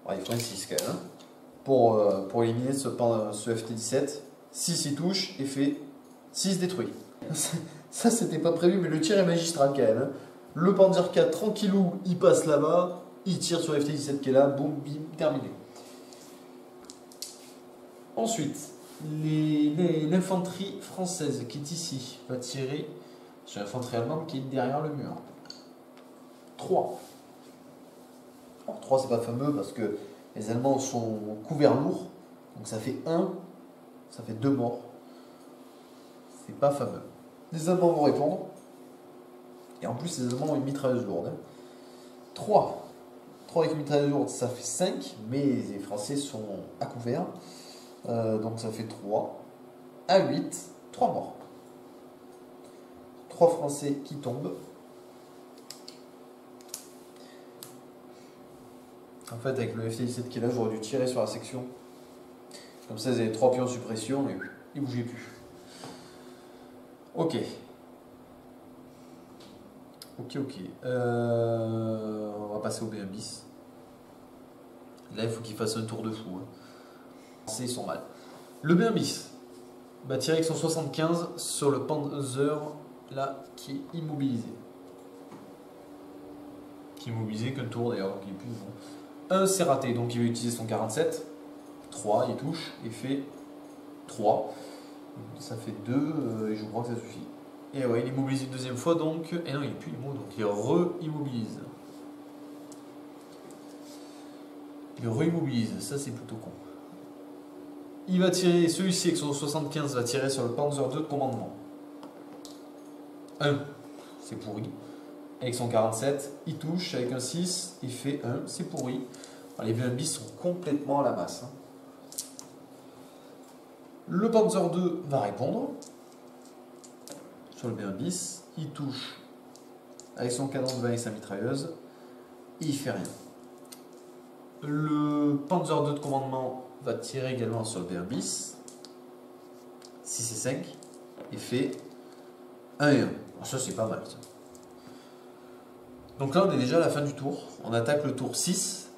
Il faut un 6 quand même. Pour éliminer ce FT-17. 6 il touche et fait 6 détruits. Ça c'était pas prévu, mais le tir est magistral quand même. Le Panzer 4 tranquillou, il passe là-bas, il tire sur le FT-17 qui est là, boum, bim, terminé. Ensuite, l'infanterie française qui est ici va tirer sur l'infanterie allemande qui est derrière le mur. 3. Alors 3 c'est pas fameux parce que les Allemands sont couverts lourds, donc ça fait 1, ça fait 2 morts. C'est pas fameux. Les Allemands vont répondre. Et en plus, les Allemands ont une mitrailleuse lourde. 3. 3 avec une mitrailleuse lourde, ça fait 5, mais les Français sont à couvert. Donc ça fait 3. À 8, 3 morts. 3 Français qui tombent. En fait, avec le FT-17 qui est là, j'aurais dû tirer sur la section. Comme ça, ils avaient 3 pions de suppression et ils ne bougeaient plus. Ok. Ok. On va passer au B1 bis. Là, il faut qu'ils fassent un tour de fou. Ils sont mal. Le B1 bis va tirer avec son 75 sur le Panzer, là, qui est immobilisé. Qui est immobilisé qu'un tour d'ailleurs, donc il est plus bon. 1 c'est raté, donc il va utiliser son 47. 3, il touche et fait 3. Ça fait 2 et je crois que ça suffit. Et ouais, il immobilise une deuxième fois donc. Et non, il n'est plus immo, donc il re-immobilise. Il re-immobilise, ça c'est plutôt con. Il va tirer, celui-ci avec son 75 va tirer sur le Panzer 2 de commandement. 1, c'est pourri. Avec son 47, il touche avec un 6, il fait 1, c'est pourri. Alors, les B1 bis sont complètement à la masse. Le Panzer 2 va répondre sur le B1 bis, il touche avec son canon de 20 et sa mitrailleuse, et il fait rien. Le Panzer 2 de commandement va tirer également sur le B1 bis, 6 et 5, et fait 1 et 1. Ça, c'est pas mal, ça. Donc là, on est déjà à la fin du tour. On attaque le tour 6.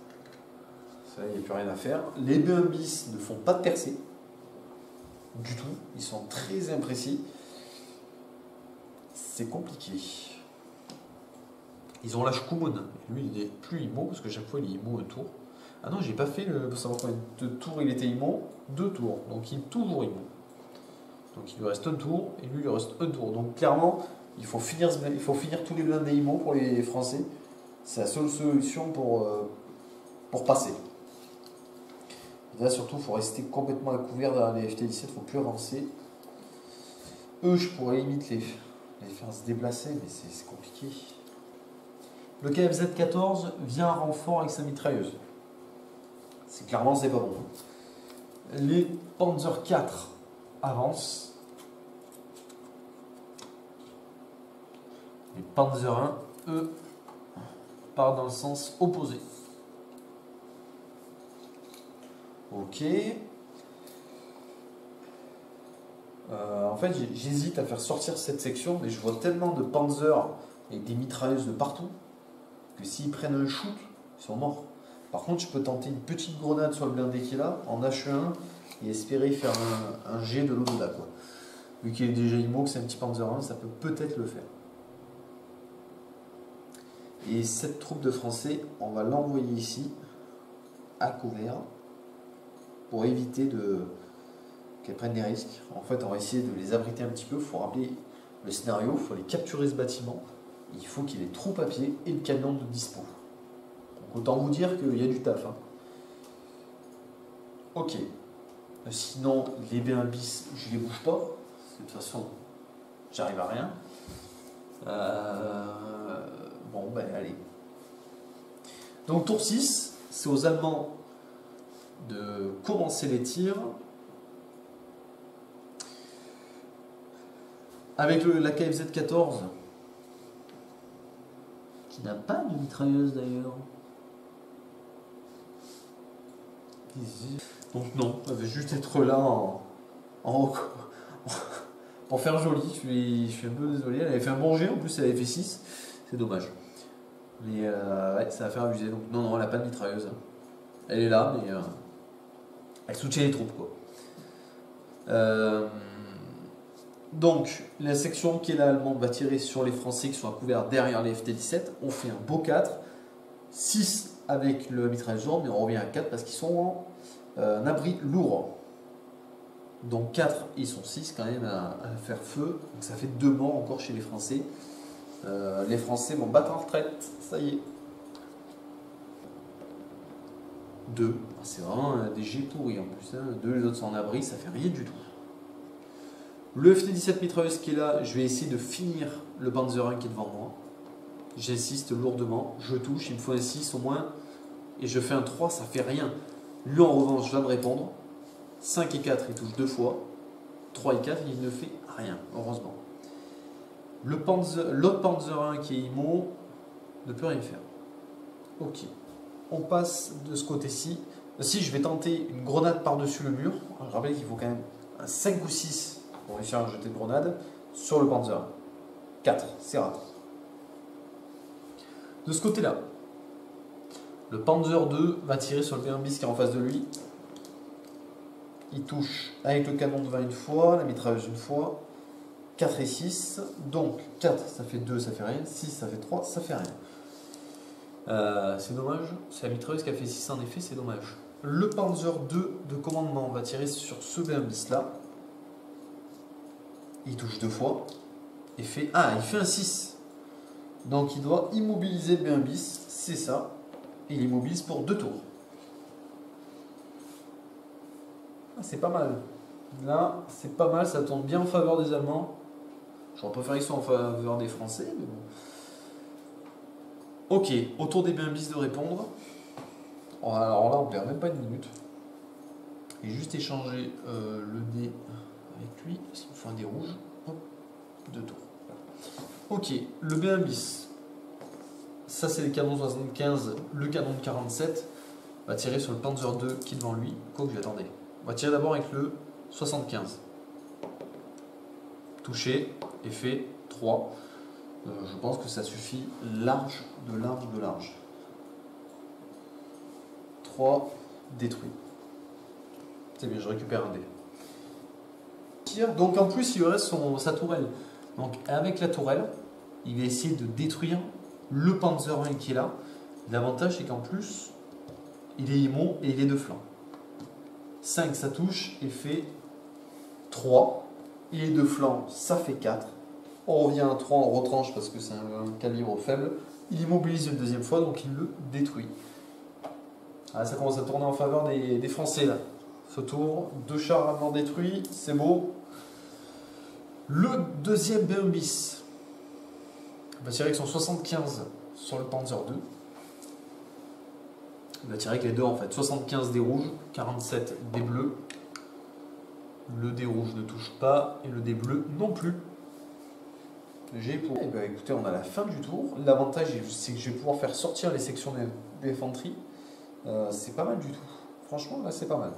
Ça, il n'y a plus rien à faire. Les B1 bis ne font pas de percée. Du tout. Ils sont très imprécis. C'est compliqué. Ils ont l'âge Kumon. Lui, il est plus IMO, parce que chaque fois, il est IMO un tour. Ah non, j'ai pas fait pour savoir combien de tours il était IMO. 2 tours. Donc il est toujours IMO. Donc il lui reste un tour, et lui, il lui reste un tour. Donc clairement, il faut finir tous les blindés IMO pour les Français. C'est la seule solution pour passer. Et là, surtout, il faut rester complètement à couvert dans les FT17, il ne faut plus avancer. Eux, je pourrais limite les faire se déplacer, mais c'est compliqué. Le KFZ-14 vient en renfort avec sa mitrailleuse. C'est clairement, c'est pas bon. Les Panzer IV avancent. Les Panzer 1, eux, partent dans le sens opposé. Ok. En fait, j'hésite à faire sortir cette section, mais je vois tellement de Panzer avec des mitrailleuses de partout que s'ils prennent un shoot, ils sont morts. Par contre, je peux tenter une petite grenade sur le blindé qui est là, en H1, et espérer faire un jet de l'au-delà, quoi. Vu qu'il est déjà IMO, que c'est un petit Panzer 1, ça peut peut-être le faire. Et cette troupe de Français, on va l'envoyer ici, à couvert, pour éviter qu'elles prennent des risques. En fait, on va essayer de les abriter un petit peu. Il faut rappeler le scénario, il faut aller capturer ce bâtiment. Il faut qu'il ait les troupes à pied et le camion de dispo. Donc, autant vous dire qu'il y a du taf. Hein. Ok. Sinon, les B1 bis, je les bouge pas. De toute façon, j'arrive à rien. Bon, ben allez. Donc tour 6, c'est aux Allemands de commencer les tirs. Avec la KFZ-14, qui n'a pas de mitrailleuse d'ailleurs. Donc non, elle va juste être là pour faire joli. Je suis un peu désolé. Elle avait fait un bon jet, en plus elle avait fait 6. C'est dommage. Mais ouais, ça va faire abuser. Donc non, elle n'a pas de mitrailleuse. Elle est là, mais elle soutient les troupes, quoi. Donc, la section qui est là allemande va tirer sur les Français qui sont à couvert derrière les FT-17. On fait un beau 4. 6 avec le mitrailleuse lourde, mais on revient à 4 parce qu'ils sont en abri lourd. Donc 4, ils sont 6 quand même à faire feu. Donc ça fait 2 morts encore chez les Français. Les Français vont battre en retraite. Ça y est. 2. C'est vraiment des jets pourris en plus. Hein. 2, les autres sont en abri, ça fait rien du tout. Le FT-17 mitrailleuse qui est là, je vais essayer de finir le Panzer 1 qui est devant moi. J'insiste lourdement, je touche, il me faut un 6 au moins, et je fais un 3, ça fait rien. Lui en revanche va me répondre. 5 et 4, il touche 2 fois. 3 et 4, il ne fait rien, heureusement. L'autre Panzer 1 qui est IMO ne peut rien faire. Ok, on passe de ce côté-ci. Si je vais tenter une grenade par-dessus le mur, je rappelle qu'il faut quand même un 5 ou 6 pour réussir à jeter de grenade sur le Panzer 1. 4, c'est raté. De ce côté-là, le Panzer 2 va tirer sur le B1 bis qui est en face de lui. Il touche avec le canon de 20 une fois, la mitrailleuse une fois. 4 et 6. Donc 4, ça fait 2, ça fait rien. 6, ça fait 3, ça fait rien. C'est dommage. C'est la mitrailleuse qui a fait 6 en effet, c'est dommage. Le Panzer 2 de commandement va tirer sur ce B1 bis là. Il touche 2 fois. Et fait... Ah, il fait un 6. Donc il doit immobiliser le B1 bis. C'est ça. Et il immobilise pour 2 tours. Ah, c'est pas mal. Là, c'est pas mal. Ça tourne bien en faveur des Allemands. J'aurais préféré qu'ils soient en faveur des Français. Mais bon. Ok. Autour des B1 bis de répondre. Alors là, on perd même pas une minute. Et juste échanger le dé avec lui. Parce qu'il me faut un dé rouge. Hop, 2 tours. Ok, le B1 bis. Ça, c'est le canon 75. Le canon de 47 va tirer sur le Panzer 2 qui est devant lui. Quoi que j'attendais. On va tirer d'abord avec le 75. touché et fait 3. Je pense que ça suffit large. 3 détruits. C'est bien, je récupère un dé. Donc en plus, il lui reste sa tourelle. Donc avec la tourelle, il va essayer de détruire le Panzer 1 qui est là. L'avantage, c'est qu'en plus, il est immo et il est de flanc. 5, ça touche et fait 3. Il est de flanc, ça fait 4. On revient à 3, on retranche parce que c'est un calibre faible. Il immobilise une deuxième fois, donc il le détruit. Ah, ça commence à tourner en faveur des Français là. Ce tour, 2 chars allemands détruits, c'est beau. Le deuxième B1 bis va tirer avec son 75 sur le Panzer 2. Il va tirer avec les deux en fait. 75 des rouges, 47 des bleus. Le dé rouge ne touche pas et le dé bleu non plus. J'ai pour. Eh ben, écoutez, on a la fin du tour. L'avantage, c'est que je vais pouvoir faire sortir les sections d'infanterie. C'est pas mal du tout. Franchement, là, c'est pas mal.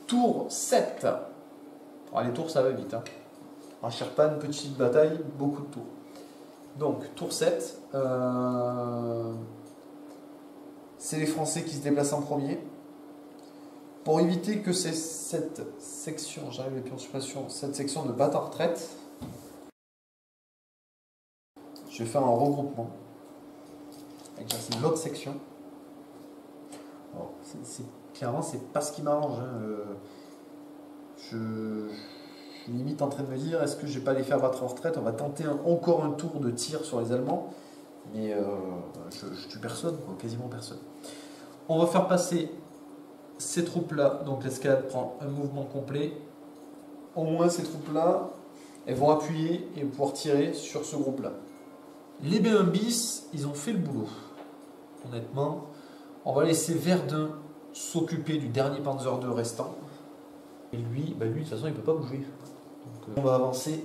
Tour 7. Alors, les tours, ça va vite. Hein. Un Sherpan, petite bataille, beaucoup de tours. Donc, tour 7. C'est les Français qui se déplacent en premier. Pour éviter que cette section, j'arrive les pions de suppression, cette section ne batte en retraite, je vais faire un regroupement avec l'autre section. Clairement, c'est pas ce qui m'arrange. Hein. Je suis limite en train de me dire, est-ce que je vais pas les faire battre en retraite? On va tenter encore un tour de tir sur les Allemands, mais je tue personne, quoi, quasiment personne. On va faire passer ces troupes-là, donc l'escalade prend un mouvement complet. Au moins, ces troupes-là, elles vont appuyer et pouvoir tirer sur ce groupe-là. Les B1 bis, ils ont fait le boulot. Honnêtement, on va laisser Verdun s'occuper du dernier Panzer II restant. Et lui, de toute façon, il ne peut pas bouger. Donc, on va avancer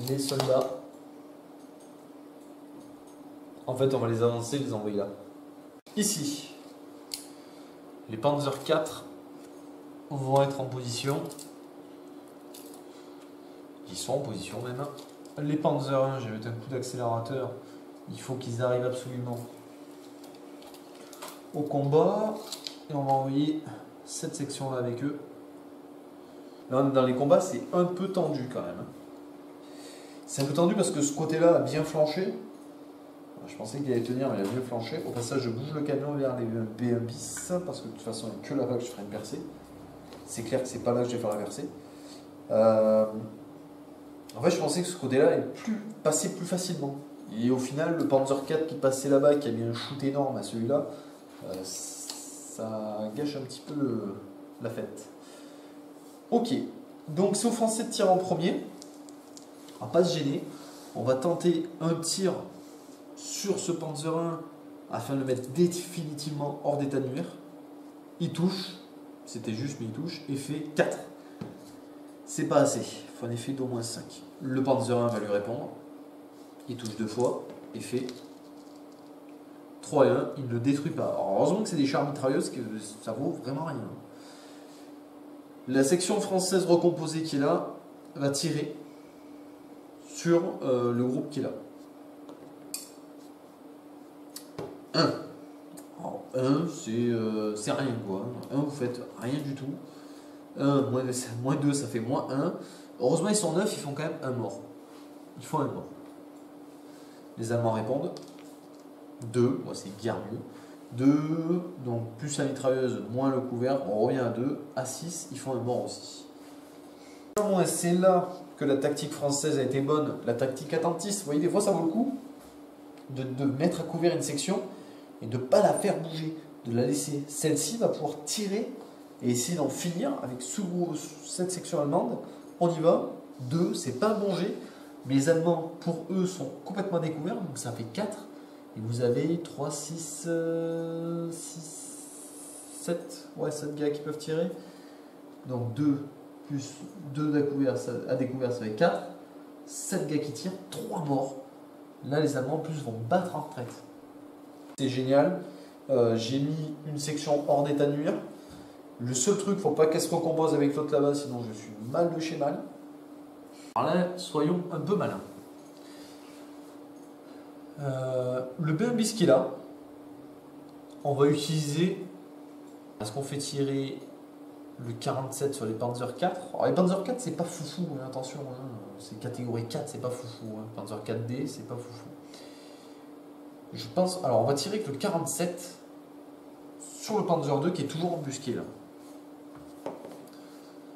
les soldats. En fait, on va les avancer, les envoyer là. Ici, les Panzer IV vont être en position. Ils sont en position même. Les Panzer 1, j'ai mis un coup d'accélérateur. Il faut qu'ils arrivent absolument au combat. Et on va envoyer cette section-là avec eux. Là, dans les combats, c'est un peu tendu quand même. C'est un peu tendu parce que ce côté-là a bien flanché. Je pensais qu'il allait tenir, mais il a bien flanché. Au passage, je bouge le camion vers les B1 bis parce que de toute façon, il n'y a que là-bas que je ferai une percée. C'est clair que c'est pas là que je vais faire la percée. En fait, je pensais que ce côté-là passait plus facilement. Et au final, le Panzer 4 qui passait là-bas, qui a mis un shoot énorme à celui-là, ça gâche un petit peu la fête. Ok, donc c'est aux Français de tirer en premier. On va pas se gêner. On va tenter un tir sur ce Panzer 1 afin de le mettre définitivement hors d'état de nuire. Il touche, c'était juste mais il touche, et fait 4. C'est pas assez, il faut un effet d'au moins 5. Le Panzer 1 va lui répondre, il touche 2 fois et fait 3 et 1, il ne le détruit pas. Alors, heureusement que c'est des chars mitrailleuses, que ça vaut vraiment rien. La section française recomposée qui est là va tirer sur le groupe qui est là. 1. Alors, 1, c'est rien quoi. 1, vous faites rien du tout. 1, moins 2, ça fait moins 1. Heureusement, ils sont 9, ils font quand même un mort. Ils font un mort. Les Allemands répondent. 2, moi c'est bien mieux. 2, donc plus la mitrailleuse, moins le couvert, on revient à 2. À 6, ils font un mort aussi. C'est là que la tactique française a été bonne, la tactique attentiste. Vous voyez, des fois ça vaut le coup de mettre à couvert une section et de ne pas la faire bouger, de la laisser. Celle-ci va pouvoir tirer et essayer d'en finir avec cette section allemande. On y va. 2, c'est pas un bon jet, mais les Allemands, pour eux, sont complètement découverts, donc ça fait 4. Et vous avez 3, 6, 7. Ouais, 7 gars qui peuvent tirer. Donc 2 plus 2 à découvert, ça fait 4. 7 gars qui tirent, 3 morts. Là, les Allemands, en plus, vont battre en retraite. C'est génial. J'ai mis une section hors d'état de nuire. Le seul truc, faut pas qu'elle se recompose avec l'autre là-bas, sinon je suis mal de chez mal. Alors là, soyons un peu malins. Le BMB qui est là, on va utiliser, parce qu'on fait tirer le 47 sur les Panzer 4. Alors les Panzer 4 c'est pas foufou, hein, attention, hein, c'est catégorie 4, c'est pas foufou, hein. Panzer 4D c'est pas foufou. Je pense, alors on va tirer que le 47 sur le Panzer 2 qui est toujours embusqué là.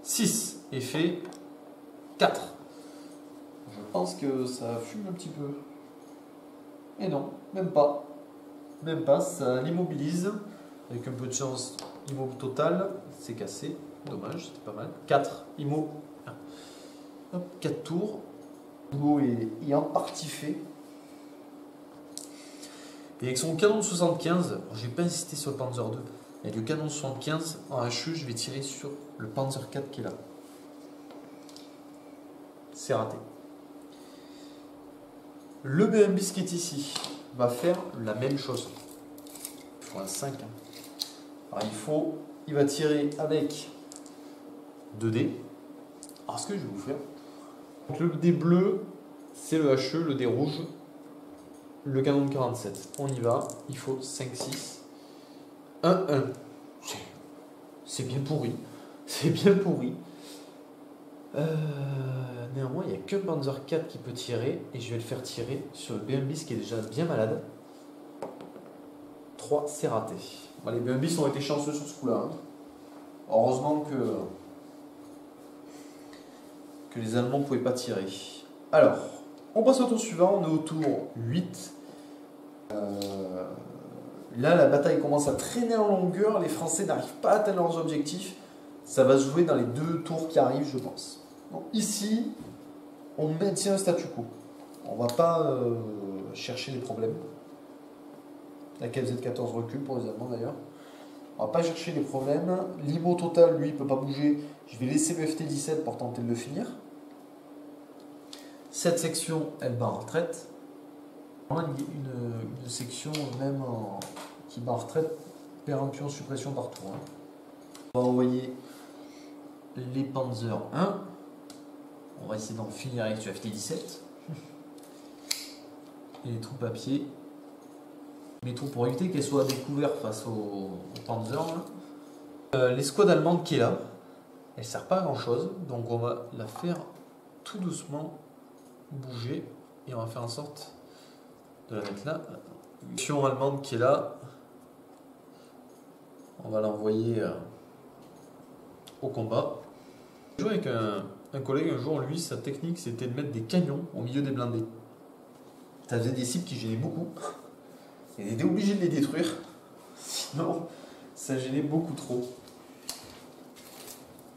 6 effet 4. Je pense que ça fume un petit peu. Et non, même pas. Même pas, ça l'immobilise. Avec un peu de chance, immo total. C'est cassé. Dommage, c'était pas mal. 4 immo. Hop, 4 tours. Le boulot est en partie fait. Et avec son canon de 75, je vais pas insister sur le Panzer 2. Avec le canon de 75, en HE, je vais tirer sur le Panzer 4 qui est là. C'est raté. Le BMB qui est ici va faire la même chose. Il faut un 5. Alors il va tirer avec 2 dés. Alors ce que je vais vous faire. Donc le dé bleu, c'est le HE, le dé rouge, le canon de 47. On y va. Il faut 5, 6. 1, 1. C'est bien pourri. C'est bien pourri. Néanmoins, il n'y a que Panzer 4 qui peut tirer et je vais le faire tirer sur le BMB qui est déjà bien malade. 3, c'est raté. Bon, les BMB ont été chanceux sur ce coup-là. Hein. Heureusement que les Allemands ne pouvaient pas tirer. Alors, on passe au tour suivant. On est au tour 8. Là, la bataille commence à traîner en longueur. Les Français n'arrivent pas à atteindre leurs objectifs. Ça va se jouer dans les 2 tours qui arrivent, je pense. Donc, ici, on maintient le statu quo. On ne va pas chercher les problèmes. La KZ-14 recule pour les Allemands d'ailleurs. On ne va pas chercher les problèmes. L'IMO total, lui, il ne peut pas bouger. Je vais laisser le FT-17 pour tenter de le finir. Cette section, elle bat en retraite. Une section même qui bat en retraite, péremption, suppression partout. Hein. On va envoyer les Panzer 1. On va essayer d'en finir avec ce FT-17. Et les troupes à pied. Les troupes pour éviter qu'elles soient découvertes face aux Panzer. L'escouade allemande qui est là, elle ne sert pas à grand chose. Donc on va la faire tout doucement bouger. Et on va faire en sorte de la mettre là. L'action allemande qui est là, on va l'envoyer au combat. J'ai joué avec un collègue un jour, lui, sa technique c'était de mettre des camions au milieu des blindés. Ça faisait des cibles qui gênaient beaucoup. Il était obligé de les détruire, sinon ça gênait beaucoup trop.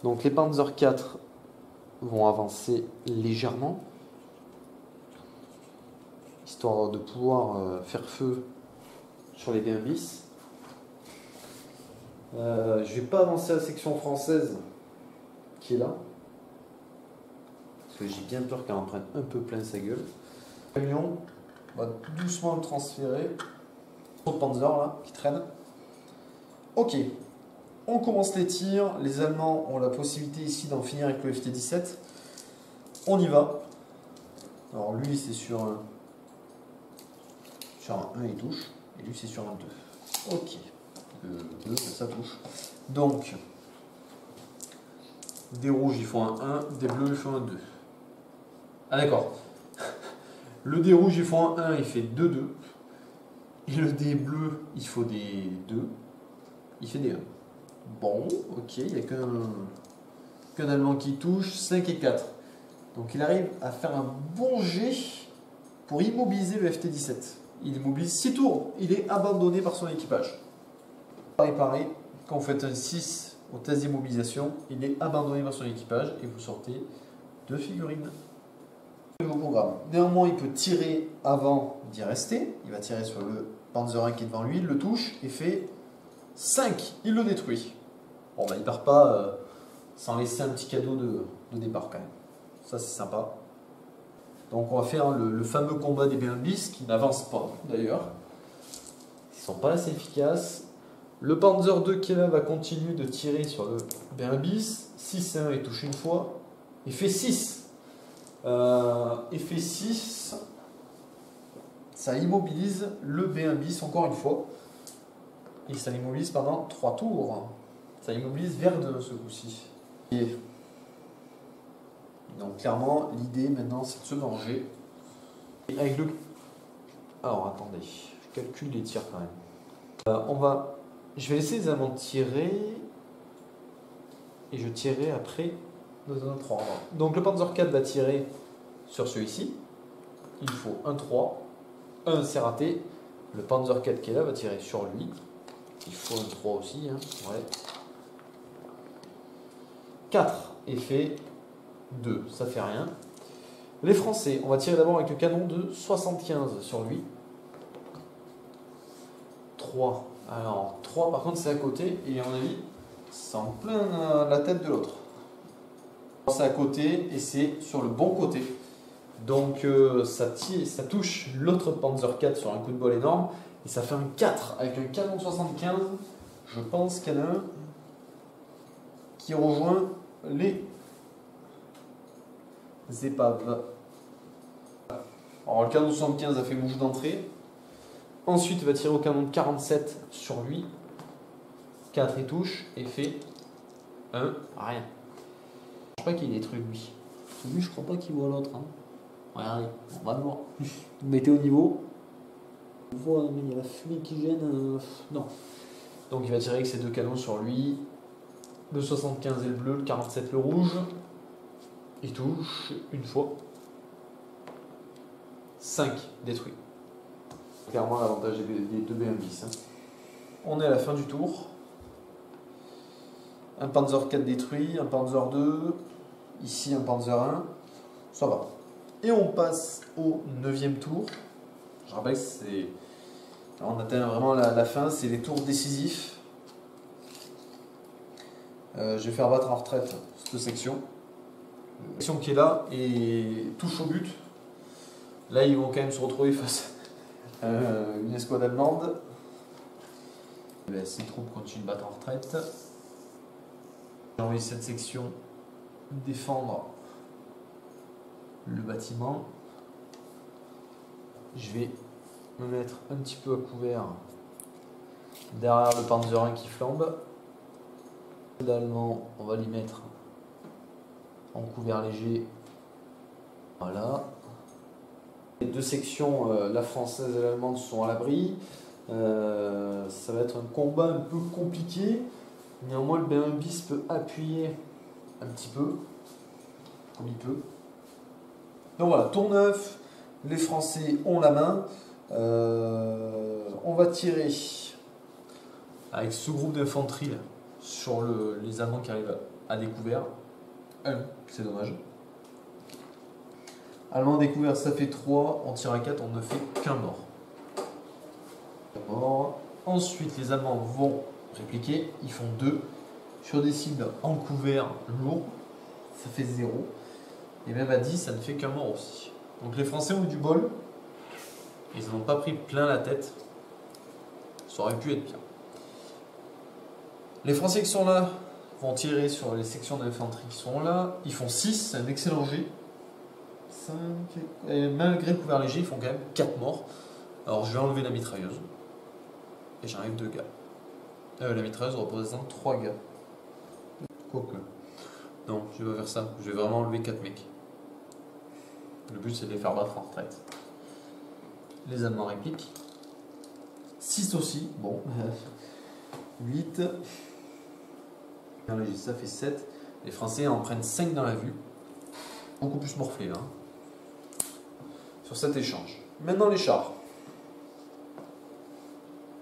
Donc les Panzer 4 vont avancer légèrement, histoire de pouvoir faire feu sur les BMB. Je ne vais pas avancer la section française qui est là, parce que j'ai bien peur qu'elle en prenne un peu plein sa gueule. Le camion, on va doucement le transférer. Trop de Panzer là qui traînent. Ok, on commence les tirs. Les Allemands ont la possibilité ici d'en finir avec le FT-17. On y va. Alors lui c'est sur un 1 il touche, et lui c'est sur un 2. Ok, le 2 ça touche. Donc, des rouges ils font un 1, des bleus ils font un 2. Ah d'accord. Le dé rouge il font un 1, il fait 2-2. Et le dé bleu il faut des 2, il fait des 1. Bon, ok, il n'y a qu'un Allemand qui touche, 5 et 4. Donc il arrive à faire un bon jet pour immobiliser le FT-17. Il immobilise 6 tours, il est abandonné par son équipage. Pareil, quand vous faites un 6 au test d'immobilisation, il est abandonné par son équipage et vous sortez 2 figurines. Néanmoins, il peut tirer avant d'y rester. Il va tirer sur le Panzer 1 qui est devant lui, il le touche et fait 5. Il le détruit. Bon, bah, il part pas sans laisser un petit cadeau de départ quand même. Ça, c'est sympa. Donc, on va faire le fameux combat des BMBs qui n'avance pas d'ailleurs. Ils sont pas assez efficaces. Le Panzer 2 qui est là va continuer de tirer sur le BMBs. 6-1, il touche une fois. Il fait 6. Effet 6, ça immobilise le B1 bis encore une fois. Et ça l'immobilise pendant 3 tours. Ça immobilise vers 2 ce coup-ci. Donc clairement, l'idée maintenant c'est de se venger. Et avec le... Alors attendez, je calcule les tirs quand même. Je vais laisser les amants tirer. Et je tirerai après dans un autre ordre. Donc le Panzer 4 va tirer sur celui-ci. Il faut un 3. Un c'est raté. Le Panzer 4 qui est là va tirer sur lui. Il faut un 3 aussi. Hein. Ouais. 4 effet. 2, ça fait rien. Les Français, on va tirer d'abord avec le canon de 75 sur lui. 3. Alors 3 par contre c'est à côté. Et à mon avis, c'est en plein la tête de l'autre. C'est à côté et c'est sur le bon côté. Donc ça touche l'autre Panzer 4 sur un coup de bol énorme. Et ça fait un 4 avec un canon de 75. Je pense qu'il y en a un qui rejoint les épaves. Alors le canon de 75 a fait mouche d'entrée. Ensuite il va tirer au canon de 47 sur lui. 4 il touche et fait 1, rien. Je crois pas qu'il est détruit lui. Lui je crois pas qu'il voit l'autre. Hein. Regardez, on va le voir. Vous mettez au niveau. On voit, mais il y a la fumée qui gêne. Non. Donc il va tirer avec ses deux canons sur lui. Le 75 est le bleu, le 47 le rouge. Il touche une fois. 5 détruits. Clairement l'avantage des deux B1 bis. Hein. On est à la fin du tour. Un Panzer 4 détruit, un Panzer 2, ici un Panzer 1, ça va. Et on passe au 9e tour. Je rappelle que c'est... On atteint vraiment la fin, c'est les tours décisifs. Je vais faire battre en retraite cette section. La section qui est là et touche au but. Là ils vont quand même se retrouver face à une escouade allemande. Ces troupes continuent de battre en retraite. J'ai envoyé cette section défendre le bâtiment. Je vais me mettre un petit peu à couvert derrière le Panzer 1 qui flambe. L'allemand, on va l'y mettre en couvert léger. Voilà. Les deux sections, la française et l'allemande, sont à l'abri. Ça va être un combat un peu compliqué. Néanmoins, le B1 bis peut appuyer un petit peu, comme il peut. Donc voilà, tour 9, les Français ont la main. On va tirer avec ce groupe d'infanterie sur les Allemands qui arrivent à découvert. C'est dommage. Allemand découvert, ça fait 3. On tire à 4, on ne fait qu'un mort. Mort. Ensuite, les Allemands vont répliquer, ils font 2 sur des cibles en couvert lourd, ça fait 0. Et même à 10, ça ne fait qu'un mort aussi. Donc les Français ont eu du bol, ils n'ont pas pris plein la tête, ça aurait pu être pire. Les Français qui sont là vont tirer sur les sections d'infanterie qui sont là, ils font 6, c'est un excellent jet. 5, et malgré le couvert léger, ils font quand même 4 morts. Alors je vais enlever la mitrailleuse, et j'enlève 2 gars. La mitrailleuse représente 3 gars. Quoique. Non, je vais pas faire ça. Je vais vraiment enlever 4 mecs. Le but c'est de les faire battre en retraite. Les Allemands répliquent. 6 aussi. Bon. 8. Ça fait 7. Les Français en prennent 5 dans la vue. Beaucoup plus morflés là. Sur cet échange. Maintenant les chars.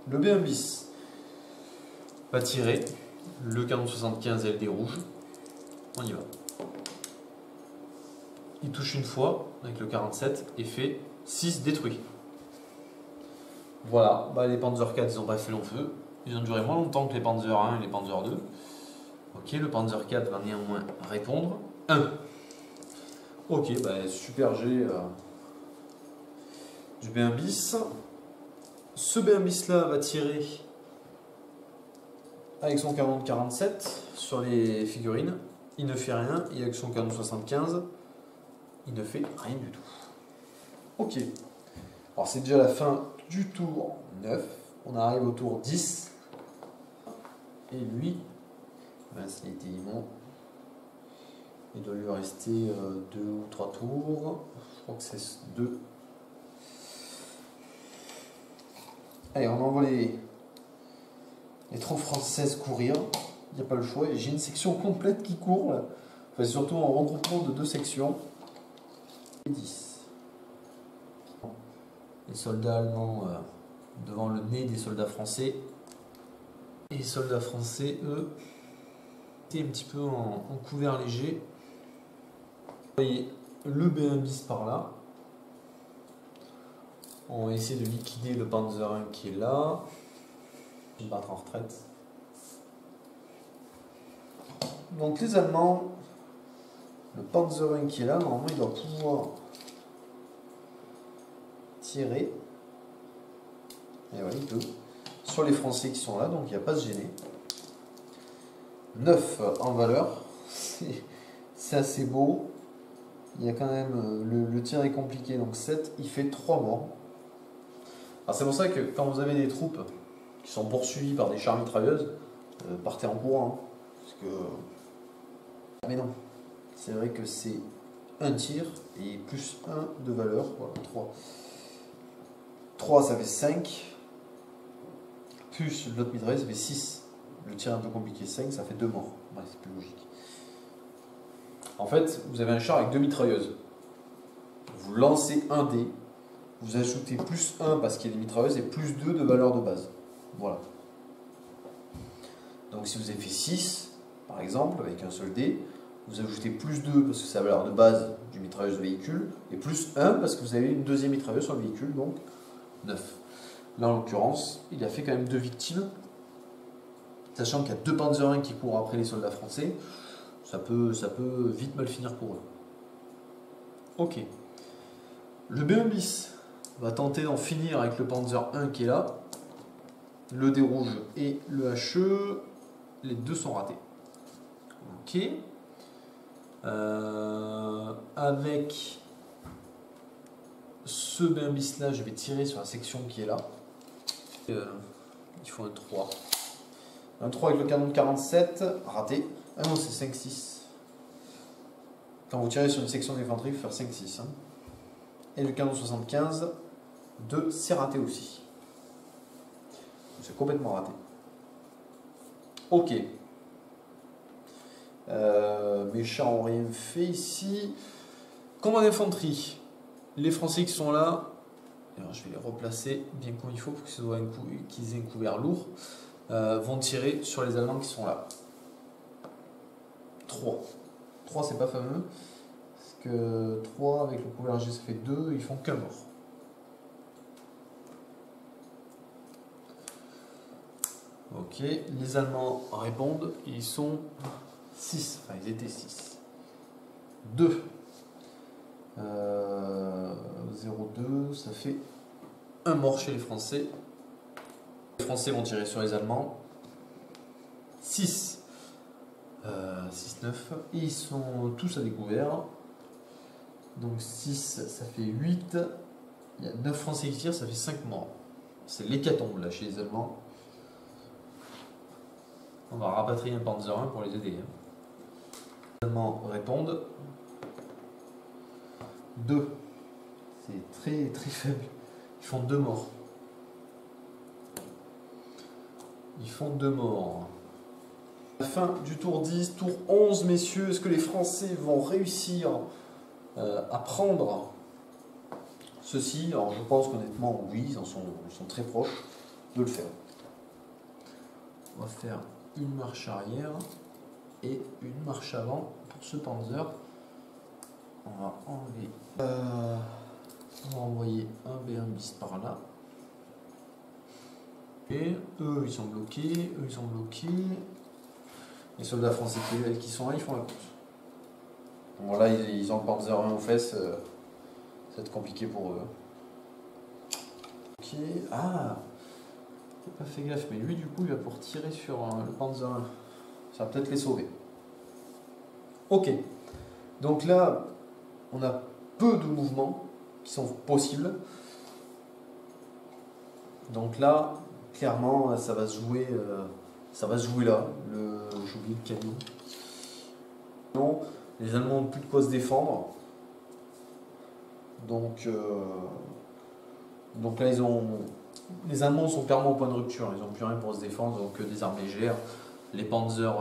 Le B1 bis va tirer. Le canon 75 LD rouge. On y va. Il touche une fois avec le 47 et fait 6 détruits. Voilà, bah, les Panzer 4 ils n'ont pas fait long feu. Ils ont duré moins longtemps que les Panzer 1 et les Panzer 2. Ok, le Panzer 4 va néanmoins répondre. 1. Ok, bah, super G du B1 bis. Ce B1 bis là va tirer avec son canon de 47 sur les figurines. Il ne fait rien, et avec son canon 75, il ne fait rien du tout. Ok. Alors c'est déjà la fin du tour 9. On arrive au tour 10. Et lui, mince, il était immonde. Il doit lui rester 2 ou 3 tours. Je crois que c'est 2. Allez, on envoie les troupes françaises courir. Il n'y a pas le choix. J'ai une section complète qui court. Là. Enfin, surtout en regroupement de 2 sections. 10. Les soldats allemands devant le nez des soldats français. Et les soldats français, eux, étaient un petit peu en couvert léger. Vous voyez le B1 bis par là. On va essayer de liquider le Panzer 1 qui est là. Je vais battre en retraite. Donc les Allemands, le Panzer 1 qui est là, normalement il doit pouvoir tirer. Et voilà, il peut. Sur les Français qui sont là, donc il n'y a pas à se gêner. 9 en valeur, c'est assez beau. Il y a quand même, le tir est compliqué, donc 7, il fait 3 morts. Alors c'est pour ça que quand vous avez des troupes qui sont poursuivies par des chars mitrailleuses, partez en courant. Hein, parce que... Mais non, c'est vrai que c'est un tir et plus 1 de valeur, voilà, 3. 3 ça fait 5, plus l'autre mitrailleuse ça fait 6. Le tir est un peu compliqué, 5 ça fait 2 morts. Ouais, c'est plus logique. En fait, vous avez un char avec 2 mitrailleuses. Vous lancez un dé, vous ajoutez plus 1 parce qu'il y a des mitrailleuses et plus 2 de valeur de base. Voilà. Donc si vous avez fait 6, par exemple, avec un seul dé, vous ajoutez plus 2 parce que c'est la valeur de base du mitrailleuse de véhicule, et plus 1 parce que vous avez une deuxième mitrailleuse sur le véhicule, donc 9. Là, en l'occurrence, il a fait quand même 2 victimes, sachant qu'il y a 2 Panzer 1 qui courent après les soldats français, ça peut vite mal finir pour eux. Ok. Le B1 bis va tenter d'en finir avec le Panzer 1 qui est là. Le dé rouge et le HE, les deux sont ratés. Ok. Avec ce B1 bis là, je vais tirer sur la section qui est là. Il faut un 3. Un 3 avec le canon de 47, raté. Ah non, c'est 5-6. Quand vous tirez sur une section d'infanterie, il faut faire 5-6. Hein. Et le canon 75, 2, c'est raté aussi. C'est complètement raté. Ok. Mes chars n'ont rien fait ici. Combat d'infanterie. Les Français qui sont là, alors je vais les replacer bien comme il faut pour qu'ils aient un couvert lourd, vont tirer sur les Allemands qui sont là. 3. 3 c'est pas fameux. Parce que 3 avec le couvert G ça fait 2, ils font qu'un mort. Ok, les Allemands répondent, ils sont 6, enfin ils étaient 6. 2. 0,2, ça fait un mort chez les Français. Les Français vont tirer sur les Allemands. 6. 6-9. Ils sont tous à découvert. Donc 6, ça fait 8. Il y a 9 Français qui tirent, ça fait 5 morts. C'est l'hécatombe là chez les Allemands. On va rapatrier un Panzer 1 pour les aider. Les Allemands répondent. 2. C'est très très faible. Ils font 2 morts. Ils font 2 morts. La fin du tour 10, tour 11, messieurs. Est-ce que les Français vont réussir à prendre ceci? Alors je pense qu'honnêtement, oui, ils sont très proches de le faire. On va faire une marche arrière et une marche avant pour ce Panzer. On va enlever. On va envoyer un B1 bis par là. Et eux ils sont bloqués, eux ils sont bloqués. Les soldats français qui sont là, ils font la course. Bon là ils ont le Panzer 1 aux fesses, ça va être compliqué pour eux. Ok, ah, j'ai pas fait gaffe, mais lui du coup il va pouvoir tirer sur le Panzer 1. Ça va peut-être les sauver. Ok, donc là on a peu de mouvements qui sont possibles. Donc là, clairement, ça va se jouer là. J'oublie le canon. Non, les Allemands n'ont plus de quoi se défendre. Donc là, les Allemands sont clairement au point de rupture. Ils n'ont plus rien pour se défendre, donc des armes légères. Les Panzer 1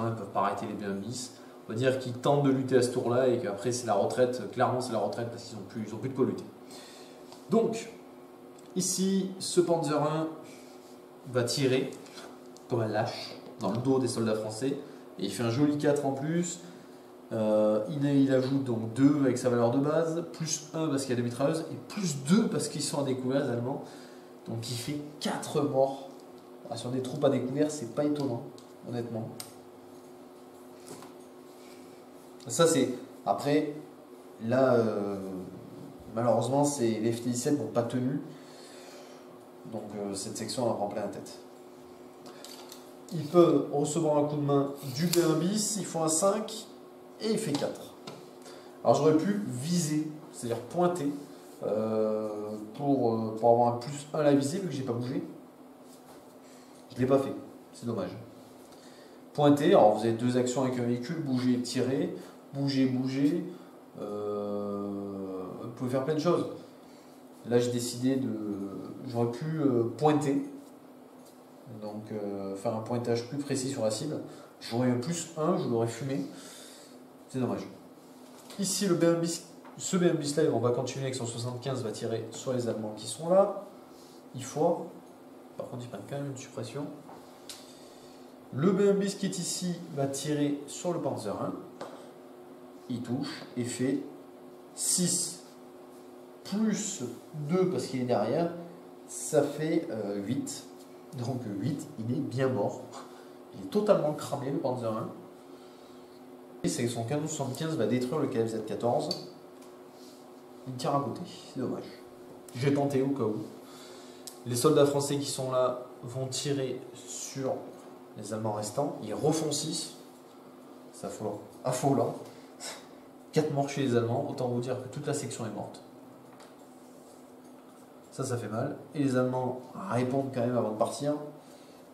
ne peuvent pas arrêter les BM-10. On va dire qu'ils tentent de lutter à ce tour-là et qu'après c'est la retraite. Clairement, c'est la retraite parce qu'ils n'ont plus de quoi lutter. Donc, ici, ce Panzer 1 va tirer comme un lâche dans le dos des soldats français. Et il fait un joli 4 en plus. Il ajoute donc 2 avec sa valeur de base, plus 1 parce qu'il y a des mitrailleuses, et plus 2 parce qu'ils sont à découvert, les Allemands. Donc il fait 4 morts. Sur des troupes à découvert, c'est pas étonnant, honnêtement. Ça c'est... Après, là, malheureusement, les FT-17 n'ont pas tenu. Donc cette section, elle prend plein la tête. Ils peuvent recevoir un coup de main du B1 bis, ils font un 5 et il fait 4. Alors j'aurais pu viser, c'est-à-dire pointer, pour avoir un plus 1 à la visée, vu que j'ai pas bougé. Je ne l'ai pas fait, c'est dommage. Pointer, alors vous avez 2 actions avec un véhicule, bouger, tirer, bouger. Vous pouvez faire plein de choses. Là j'ai décidé de... J'aurais pu pointer. Donc faire un pointage plus précis sur la cible. J'aurais eu plus 1, je l'aurais fumé. C'est dommage. Ici, ce BM bis là, on va continuer avec son 75, va tirer sur les Allemands qui sont là. Il faut. Par contre, il prend quand même une suppression. Le BM bis qui est ici va tirer sur le Panzer 1. Il touche et fait 6 plus 2 parce qu'il est derrière. Ça fait 8. Donc 8, il est bien mort. Il est totalement cramé, le Panzer 1. Et c'est que son canon 75 va détruire le KFZ-14. Il tire à côté, c'est dommage. J'ai tenté au cas où. Les soldats français qui sont là vont tirer sur les Allemands restants. Ils refont 6. C'est affolant. 4 morts chez les Allemands. Autant vous dire que toute la section est morte. Ça fait mal. Et les Allemands répondent quand même avant de partir.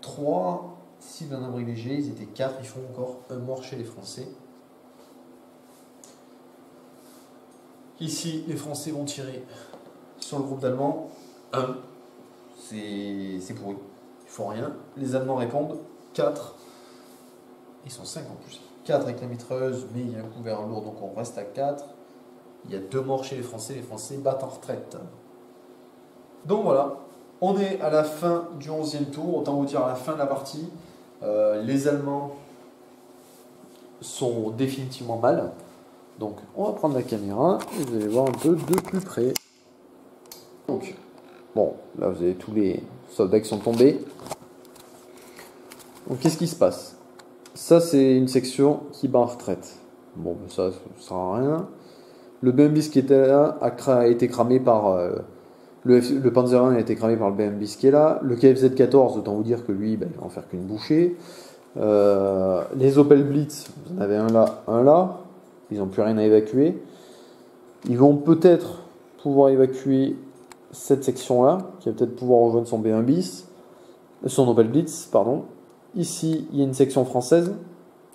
3, 6 d'un abri léger, ils étaient 4, ils font encore un mort chez les Français. Ici, les Français vont tirer sur le groupe d'Allemands. 1, c'est pourri. Ils font rien. Les Allemands répondent. 4, ils sont 5 en plus. 4 avec la mitrailleuse, mais il y a un couvert lourd, donc on reste à 4. Il y a 2 morts chez les Français battent en retraite. Donc voilà, on est à la fin du 11e tour, autant vous dire à la fin de la partie. Les Allemands sont définitivement mal. Donc on va prendre la caméra et vous allez voir un peu de plus près. Donc, bon, là vous avez tous les soldats qui sont tombés. Donc qu'est-ce qui se passe? Ça c'est une section qui bat en retraite. Bon, ça ne sert à rien. Le BM bis qui était là a été cramé par... le Panzer 1 a été cramé par le BM bis qui est là. Le KFZ-14, autant vous dire que lui, il va en faire qu'une bouchée. Les Opel Blitz, vous en avez un là. Ils n'ont plus rien à évacuer. Ils vont peut-être pouvoir évacuer cette section-là, qui va peut-être pouvoir rejoindre son B1 bis, son Opel Blitz, pardon. Ici, il y a une section française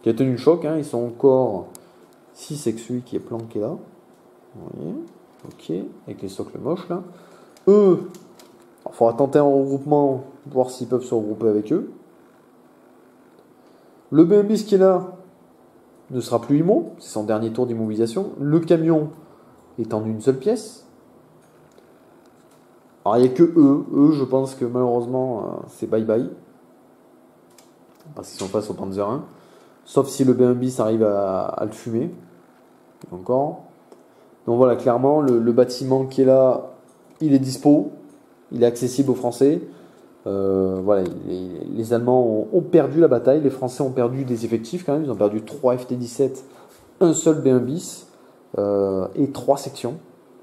qui a tenu le choc. Ils sont encore 6 avec celui qui est planqué là. Vous voyez, ok, avec les socles moches là. Eux, il faudra tenter un regroupement, voir s'ils peuvent se regrouper avec eux. Le BM bis qui est là ne sera plus immo, c'est son dernier tour d'immobilisation. Le camion est en une seule pièce. Alors il n'y a que eux, je pense que malheureusement c'est bye bye. Parce qu'ils sont face au Panzer 1. Sauf si le B1 bis arrive à le fumer. Encore. Donc voilà, clairement, le bâtiment qui est là, il est dispo. Il est accessible aux Français. Voilà, les Allemands ont perdu la bataille. Les Français ont perdu des effectifs quand même. Ils ont perdu 3 FT-17, un seul B1 bis et 3 sections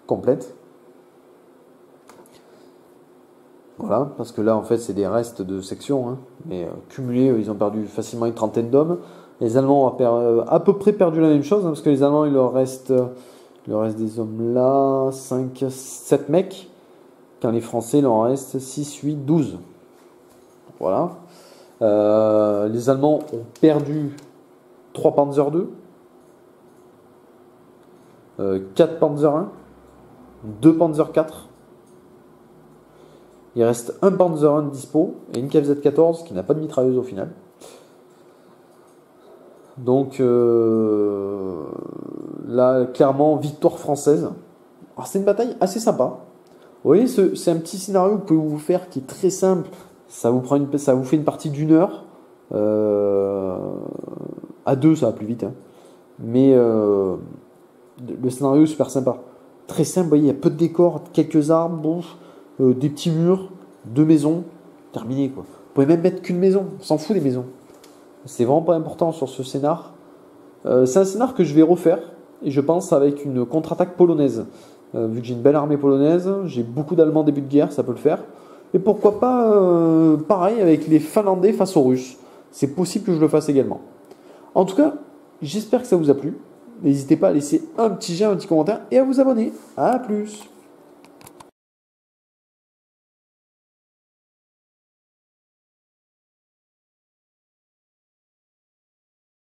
complètes. Voilà, parce que là en fait c'est des restes de sections, mais cumulés, ils ont perdu facilement une trentaine d'hommes. Les Allemands ont à peu près perdu la même chose, parce que les Allemands il leur reste Il leur reste des hommes là, 5, 7 mecs. Quand les Français, il en reste 6, 8, 12. Voilà. Les Allemands ont perdu 3 Panzer II, 4 Panzer I, 2 Panzer IV. Il reste un Panzer I dispo et une KZ-14 qui n'a pas de mitrailleuse au final. Donc là, clairement, victoire française. Alors, c'est une bataille assez sympa. Vous voyez, c'est un petit scénario que vous pouvez vous faire qui est très simple. Ça vous fait une partie d'1 heure. À 2, ça va plus vite. Hein. Mais le scénario est super sympa. Très simple, vous voyez, il y a peu de décors, quelques arbres, bon, des petits murs, 2 maisons, terminé quoi. Vous pouvez même mettre qu'une maison, on s'en fout des maisons. C'est vraiment pas important sur ce scénar. C'est un scénar que je vais refaire, et je pense avec une contre-attaque polonaise. Vu que j'ai une belle armée polonaise, j'ai beaucoup d'Allemands début de guerre, ça peut le faire. Et pourquoi pas pareil avec les Finlandais face aux Russes. C'est possible que je le fasse également. En tout cas, j'espère que ça vous a plu. N'hésitez pas à laisser un petit j'aime, un petit commentaire et à vous abonner. A plus!